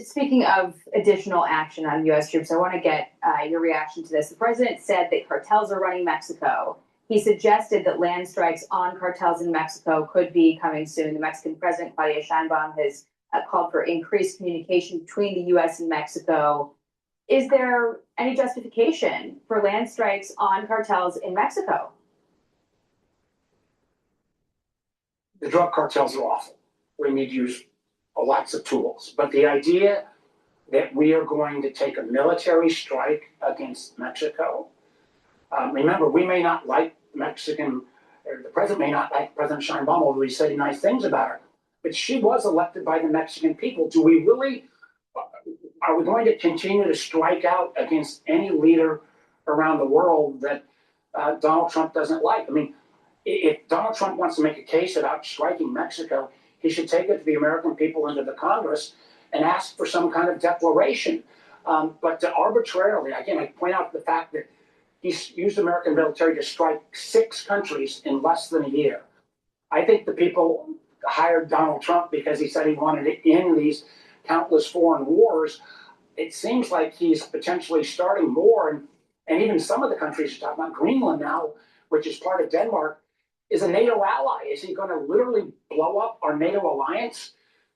Speaking of additional action on U.S. troops, I want to get your reaction to this. The president said that cartels are running Mexico. He suggested that land strikes on cartels in Mexico could be coming soon. The Mexican president, Claudia Sheinbaum, has called for increased communication between the U.S. and Mexico. Is there any justification for land strikes on cartels in Mexico? The drug cartels are awful. We need to use lots of tools. But the idea that we are going to take a military strike against Mexico. Remember, we may not like Mexican, or the president may not like President Sheinbaum, although he said nice things about her, but she was elected by the Mexican people. Do we really, are we going to continue to strike out against any leader around the world that Donald Trump doesn't like? I mean, if Donald Trump wants to make a case about striking Mexico, he should take it to the American people and to the Congress and ask for some kind of declaration. But to arbitrarily, again, I point out the fact that he's used the American military to strike 6 countries in less than a year. I think the people hired Donald Trump because he said he wanted to end these countless foreign wars. It seems like he's potentially starting more, and even some of the countries you're talking about, Greenland now, which is part of Denmark, is a NATO ally. Is he going to literally blow up our NATO alliance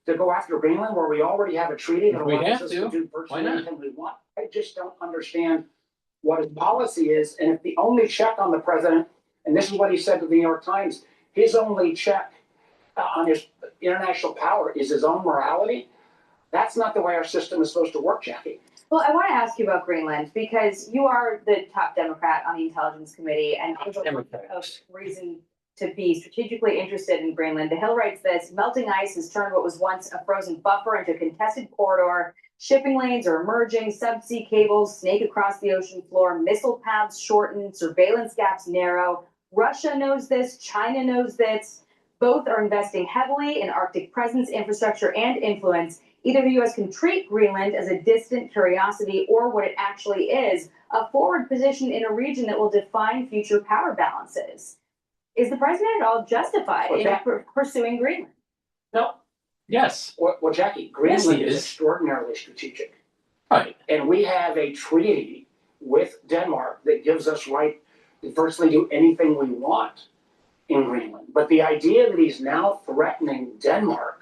to go after Greenland, where we already have a treaty that allows us to do virtually anything we want? I just don't understand what his policy is. And if the only check on the president, and this is what he said to the New York Times, his only check on his international power is his own morality, that's not the way our system is supposed to work, Jackie. Well, I want to ask you about Greenland because you are the top Democrat on the Intelligence Committee, and there's a reason to be strategically interested in Greenland. The Hill writes this: melting ice has turned what was once a frozen buffer into a contested corridor. Shipping lanes are emerging, subsea cables snake across the ocean floor, missile paths shorten, surveillance gaps narrow. Russia knows this, China knows this. Both are investing heavily in Arctic presence, infrastructure, and influence. Either the U.S. can treat Greenland as a distant curiosity or what it actually is, a forward position in a region that will define future power balances. Is the president at all justified in pursuing Greenland? No. Yes. Well, Jackie, Greenland is extraordinarily strategic. Right. And we have a treaty with Denmark that gives us right to virtually do anything we want in Greenland. But the idea that he's now threatening Denmark,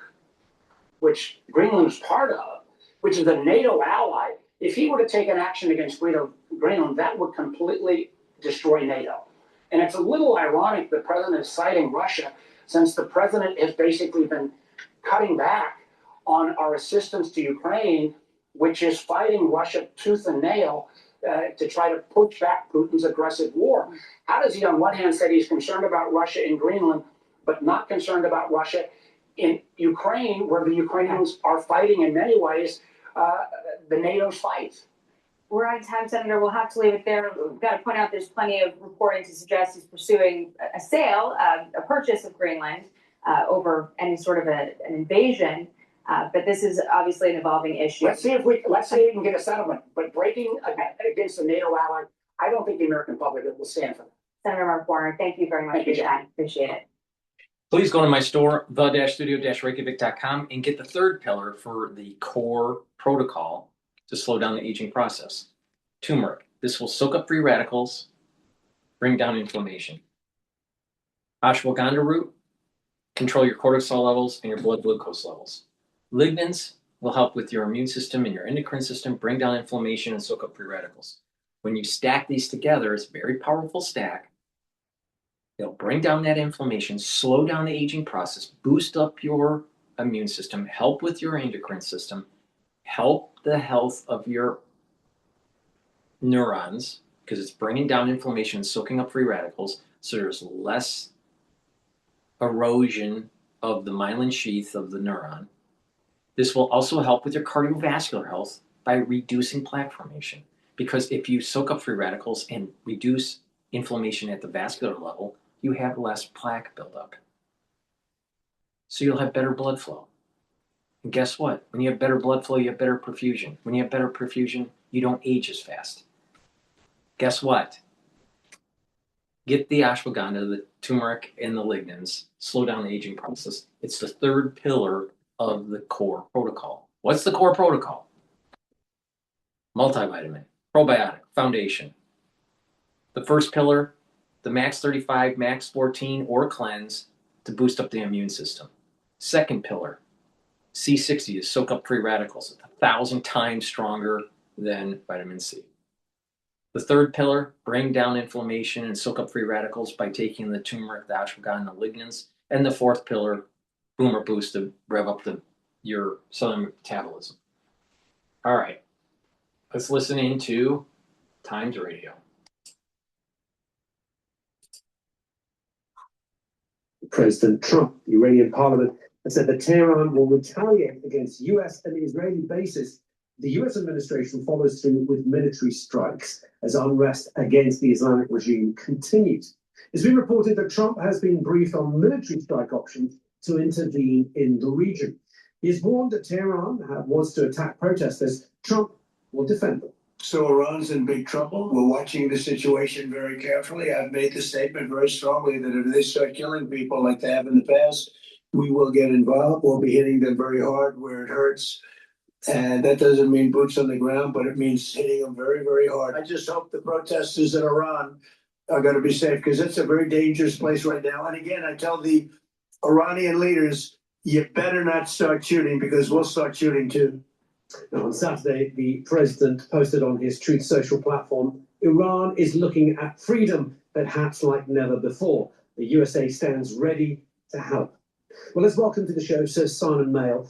which Greenland is part of, which is a NATO ally, if he were to take an action against Greenland, that would completely destroy NATO. And it's a little ironic the president is citing Russia, since the president has basically been cutting back on our assistance to Ukraine, which is fighting Russia tooth and nail to try to push back Putin's aggressive war. How does he on one hand say he's concerned about Russia in Greenland, but not concerned about Russia in Ukraine, where the Ukrainians are fighting in many ways the NATO's fight? We're out of time, Senator. We'll have to leave it there. We've got to point out there's plenty of reporting to suggest he's pursuing a sale, a purchase of Greenland over any sort of an invasion. But this is obviously an evolving issue. Let's see if we can get a settlement. But breaking against a NATO ally, I don't think the American public will stand for that. Senator Mark Warner, thank you very much for your time. Appreciate it. Please go to my store, the-studio-reykjavik.com, and get the third pillar for the core protocol to slow down the aging process. Turmeric. This will soak up free radicals, bring down inflammation. Ashwagandha root, control your cortisol levels and your blood glucose levels. Lignans will help with your immune system and your endocrine system, bring down inflammation and soak up free radicals. When you stack these together, it's a very powerful stack. It'll bring down that inflammation, slow down the aging process, boost up your immune system, help with your endocrine system, help the health of your neurons, because it's bringing down inflammation and soaking up free radicals, so there's less erosion of the myelin sheath of the neuron. This will also help with your cardiovascular health by reducing plaque formation, because if you soak up free radicals and reduce inflammation at the vascular level, you have less plaque buildup. So you'll have better blood flow. And guess what? When you have better blood flow, you have better perfusion. When you have better perfusion, you don't age as fast. Guess what? Get the ashwagandha, the turmeric, and the lignans. Slow down the aging process. It's the third pillar of the core protocol. What's the core protocol? Multivitamin, probiotic, foundation. The first pillar, the max 35, max 14, or cleanse to boost up the immune system. Second pillar, C60 is soak up free radicals. It's 1,000 times stronger than vitamin C. The third pillar, bring down inflammation and soak up free radicals by taking the turmeric, the ashwagandha, and the lignans. And the fourth pillar, boom or boost to rev up your cellular metabolism. All right, let's listen into Times Radio. President Trump, the Iranian parliament, has said that Tehran will retaliate against US and Israeli bases. The US administration follows through with military strikes as unrest against the Islamic regime continues. It's been reported that Trump has been briefed on military strike options to intervene in the region. He has warned that Tehran wants to attack protesters. Trump will defend them. So Iran's in big trouble. We're watching the situation very carefully. I've made the statement very strongly that if they start killing people like they have in the past, we will get involved. We'll be hitting them very hard where it hurts. And that doesn't mean boots on the ground, but it means hitting them very, very hard. I just hope the protesters in Iran are going to be safe, because it's a very dangerous place right now. And again, I tell the Iranian leaders, you better not start shooting, because we'll start shooting too. Now, on Saturday, the president posted on his Truth Social platform, Iran is looking at freedom perhaps like never before. The USA stands ready to help. Well, let's welcome to the show Sir Simon Mail,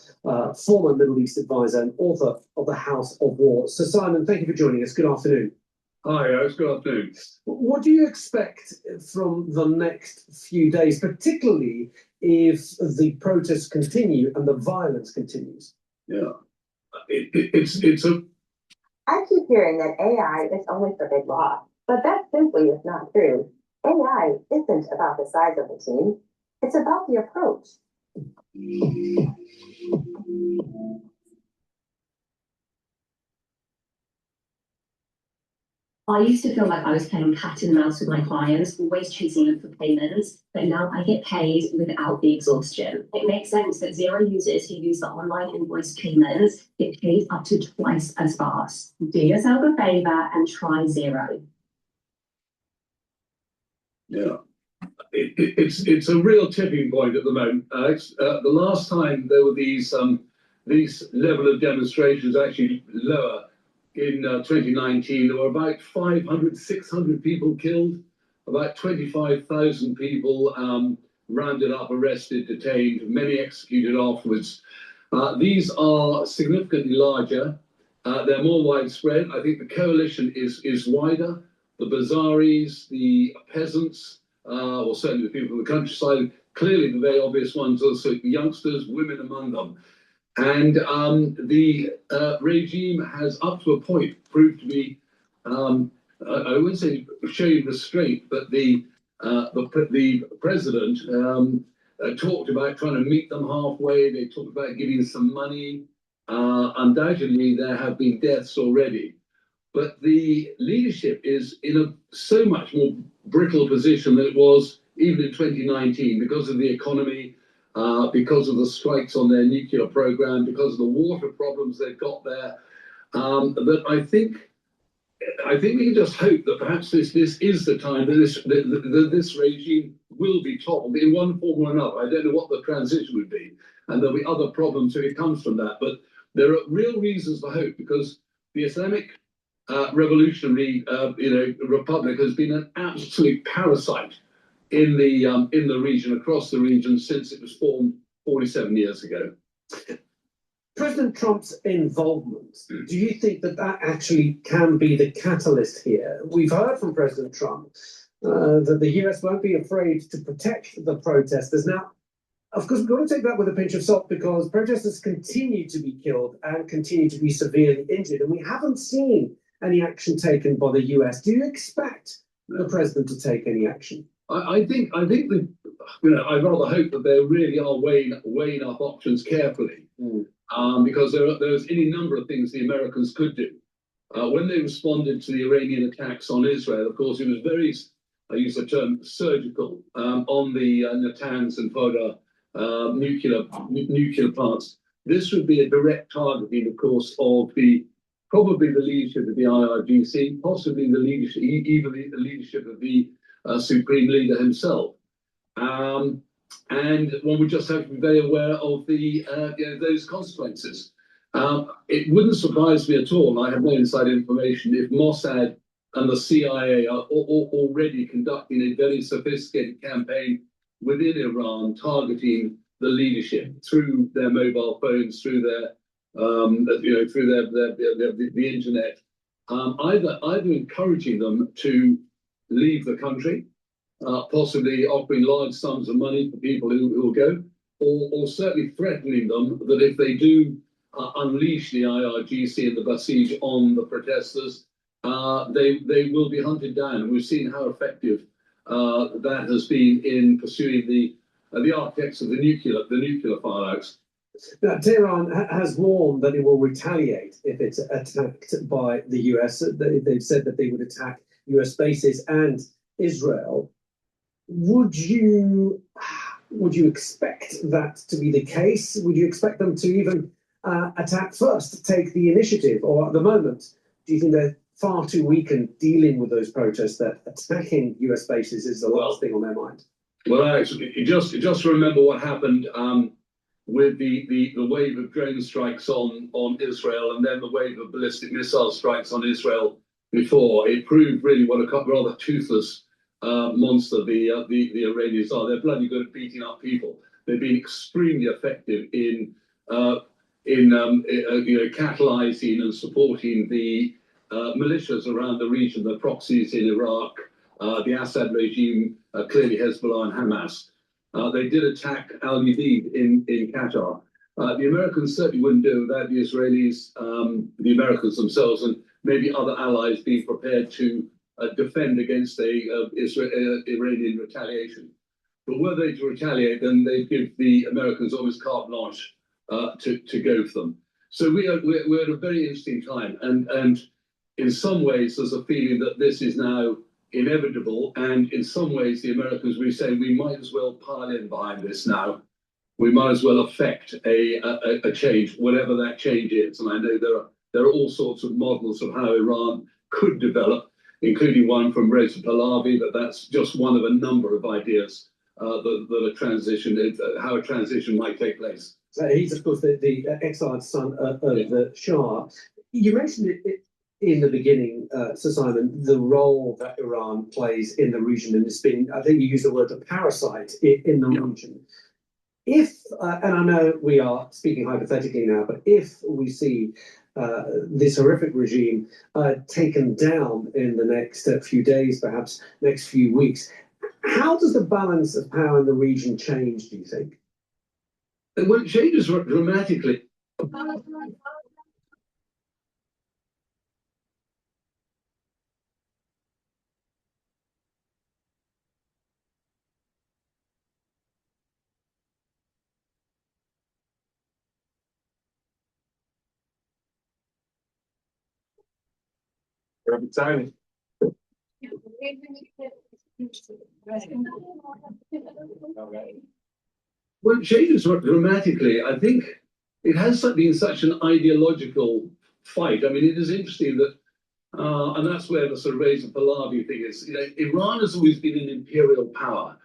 former Middle East advisor and author of The House of War. Sir Simon, thank you for joining us. Good afternoon. Hi, Alex. Good afternoon. What do you expect from the next few days, particularly if the protests continue and the violence continues? Yeah, it's a. I keep hearing that AI is only for big law, but that simply is not true. AI isn't about the size of the team. It's about the approach. I used to feel like I was playing cat and mouse with my clients, always chasing them for payments, but now I get paid without the exhaustion. It makes sense that zero users who use the online invoice payments get paid up to twice as fast. Do yourself a favor and try zero. Yeah, it's a real tipping point at the moment, Alex. The last time there were these level of demonstrations, actually lower. In 2019, there were about 500, 600 people killed, about 25,000 people rounded up, arrested, detained, many executed afterwards. These are significantly larger. They're more widespread. I think the coalition is wider. The Bazaris, the peasants, or certainly the people from the countryside, clearly the very obvious ones, also youngsters, women among them. And the regime has, up to a point, proved to be, I wouldn't say showing restraint, but the president talked about trying to meet them halfway. They talked about giving some money. Undoubtedly, there have been deaths already. But the leadership is in a so much more brittle position than it was even in 2019 because of the economy, because of the strikes on their nuclear program, because of the water problems they've got there. But I think we can just hope that perhaps this is the time that this regime will be toppled in one form or another. I don't know what the transition would be, and there'll be other problems if it comes from that. But there are real reasons for hope, because the Islamic Revolutionary Republic has been an absolute parasite in the region, across the region, since it was formed 47 years ago. President Trump's involvement, do you think that actually can be the catalyst here? We've heard from President Trump that the US won't be afraid to protect the protesters. Now, of course, we've got to take that with a pinch of salt, because protesters continue to be killed and continue to be severely injured, and we haven't seen any action taken by the US. Do you expect the president to take any action? I think that, I rather hope that they really are weighing up options carefully, because there's any number of things the Americans could do. When they responded to the Iranian attacks on Israel, of course, it was very, I use the term surgical, on the Natanz and Fordow nuclear plants. This would be a direct targeting, of course, of probably the leadership of the IRGC, possibly the leadership, even the leadership of the Supreme Leader himself. And one would just have to be very aware of those consequences. It wouldn't surprise me at all, and I have no inside information, if Mossad and the CIA are already conducting a very sophisticated campaign within Iran, targeting the leadership through their mobile phones, through their through the internet, either encouraging them to leave the country, possibly offering large sums of money for people who will go, or certainly threatening them that if they do unleash the IRGC and the Basij on the protesters, they will be hunted down. And we've seen how effective that has been in pursuing the architects of the nuclear fallouts. Now, Tehran has warned that it will retaliate if it's attacked by the US. They've said that they would attack US bases and Israel. Would you expect that to be the case? Would you expect them to even attack first, take the initiative? Or at the moment, do you think they're far too weak in dealing with those protests that attacking US bases is the last thing on their mind? Well, Alex, just remember what happened with the wave of drone strikes on Israel, and then the wave of ballistic missile strikes on Israel before. It proved really what a rather toothless monster the Iranians are. They're bloody good at beating up people. They've been extremely effective in catalyzing and supporting the militias around the region, the proxies in Iraq, the Assad regime, clearly Hezbollah and Hamas. They did attack Al-Udeid in Qatar. The Americans certainly wouldn't do without the Israelis, the Americans themselves, and maybe other allies being prepared to defend against Iranian retaliation. But were they to retaliate, then they'd give the Americans almost carte blanche to go for them. So we're at a very interesting time, and in some ways there's a feeling that this is now inevitable, and in some ways the Americans will be saying we might as well pile in behind this now. We might as well affect a change, whatever that change is. And I know there are all sorts of models of how Iran could develop, including one from Reza Pahlavi, but that's just one of a number of ideas that a transition, how a transition might take place. He's, of course, the exiled son of the Shah. You mentioned it in the beginning, Sir Simon, the role that Iran plays in the region, and it's been, I think you used the word a parasite in the region. If, and I know we are speaking hypothetically now, but if we see this horrific regime taken down in the next few days, perhaps next few weeks, how does the balance of power in the region change, do you think? Well, it changes dramatically. Perfect timing. Well, it changes dramatically. I think it has been such an ideological fight. I mean, it is interesting that, and that's where the sort of Reza Pahlavi thing is. You know, Iran has always been an imperial power.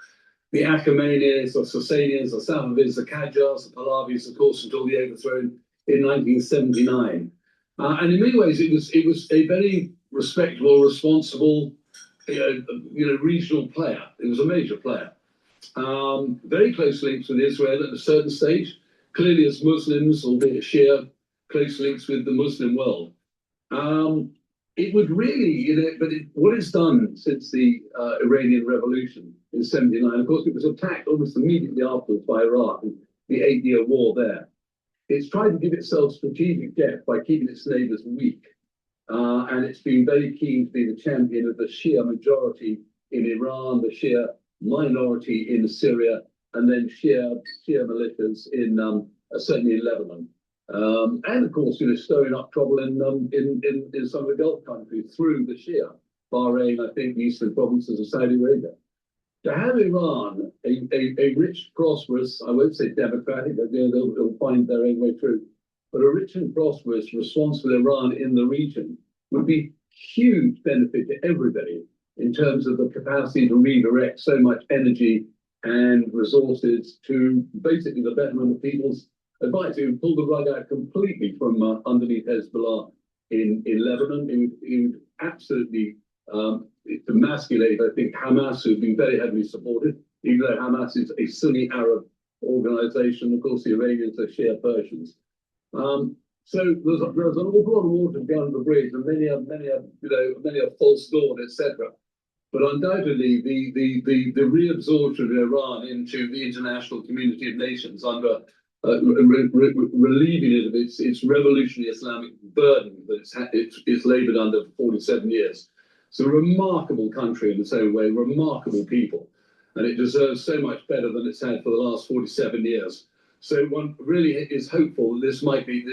The Achaemenids, the Sassanians, the Safavids, the Qajars, the Pahlavis, of course, until the overthrow in 1979. And in many ways, it was a very respectable, responsible, regional player. It was a major player. Very close links with Israel at a certain stage. Clearly, as Muslims, albeit Shia, close links with the Muslim world. It would really, what it's done since the Iranian Revolution in '79, of course, it was attacked almost immediately afterwards by Iraq, and the 8-year war there. It's tried to give itself strategic depth by keeping its neighbors weak. And it's been very keen to be the champion of the Shia majority in Iran, the Shia minority in Syria, and then Shia militias in certainly in Lebanon. And of course, stirring up trouble in some of the Gulf countries through the Shia, Bahrain, I think, the eastern provinces of Saudi Arabia. To have Iran, a rich, prosperous, I won't say democratic, they'll find their own way through, but a rich and prosperous, responsible Iran in the region would be huge benefit to everybody in terms of the capacity to redirect so much energy and resources to basically the betterment of people's advice. It would pull the rug out completely from underneath Hezbollah in Lebanon. It would absolutely emasculate, I think, Hamas, who've been very heavily supported, even though Hamas is a Sunni Arab organization. Of course, the Iranians are Shia Persians. So there's an awful lot of water going under the bridge, and many are false dawn, etc. But undoubtedly, the reabsorption of Iran into the international community of nations under relieving it of its revolutionary Islamic burden that it's laboured under for 47 years. It's a remarkable country in its own way, remarkable people, and it deserves so much better than it's had for the last 47 years. So one really is hopeful that this might be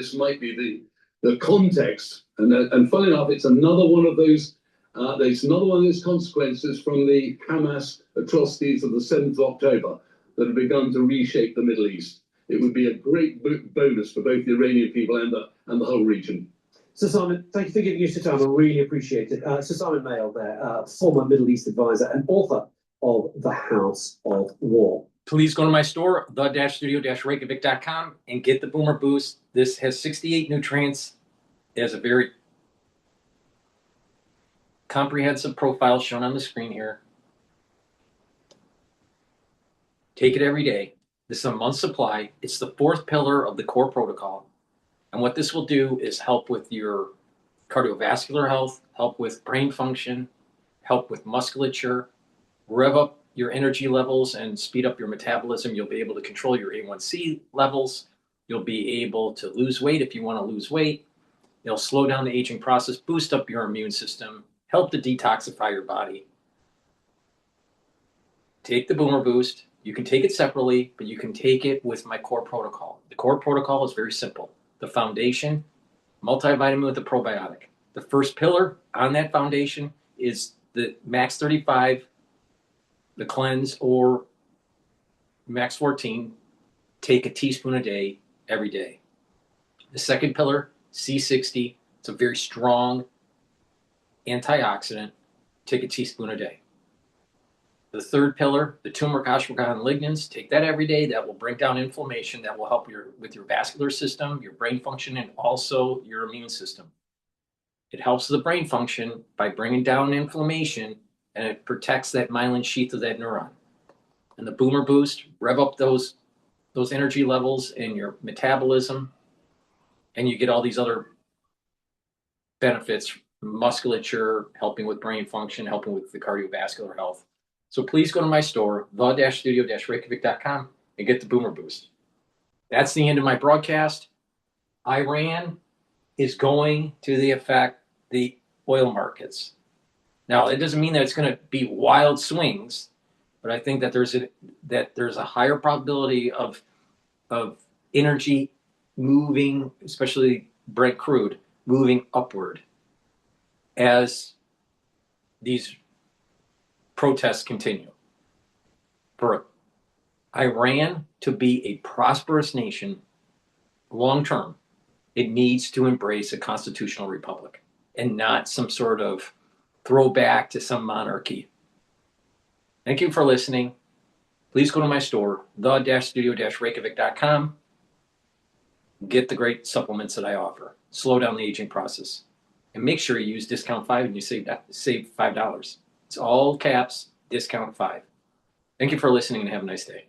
the context, and funnily enough, it's another one of those. There's another one of those consequences from the Hamas atrocities of the 7th of October that have begun to reshape the Middle East. It would be a great bonus for both the Iranian people and the whole region. Sir Simon, thank you for giving us your time. I really appreciate it. Sir Simon Mail there, former Middle East advisor and author of The House of War. Please go to my store, the-studio-reykjavik.com, and get the Boomer Boost. This has 68 nutrients. It has a very comprehensive profile shown on the screen here. Take it every day. This is a month's supply. It's the 4th pillar of the core protocol. And what this will do is help with your cardiovascular health, help with brain function, help with musculature, rev up your energy levels and speed up your metabolism. You'll be able to control your A1C levels. You'll be able to lose weight if you want to lose weight. It'll slow down the aging process, boost up your immune system, help to detoxify your body. Take the Boomer Boost. You can take it separately, but you can take it with my core protocol. The core protocol is very simple. The foundation, multivitamin with a probiotic. The first pillar on that foundation is the Max 35, the cleanse, or Max 14. Take a teaspoon a day, every day. The second pillar, C60. It's a very strong antioxidant. Take a teaspoon a day. The third pillar, the turmeric ashwagandha lignans, take that every day. That will bring down inflammation. That will help with your vascular system, your brain function, and also your immune system. It helps the brain function by bringing down inflammation, and it protects that myelin sheath of that neuron. And the Boomer Boost, rev up those energy levels in your metabolism, and you get all these other benefits: musculature, helping with brain function, helping with the cardiovascular health. So please go to my store, the-studio-reykjavik.com, and get the Boomer Boost. That's the end of my broadcast. Iran is going to affect the oil markets. Now, it doesn't mean that it's going to be wild swings, but I think that there's a higher probability of energy moving, especially Brent crude, moving upward as these protests continue. For Iran to be a prosperous nation long term, it needs to embrace a constitutional republic and not some sort of throwback to some monarchy. Thank you for listening. Please go to my store, the-studio-reykjavik.com. Get the great supplements that I offer. Slow down the aging process. And make sure you use discount 5 and you save $5. It's all caps, discount 5. Thank you for listening and have a nice day.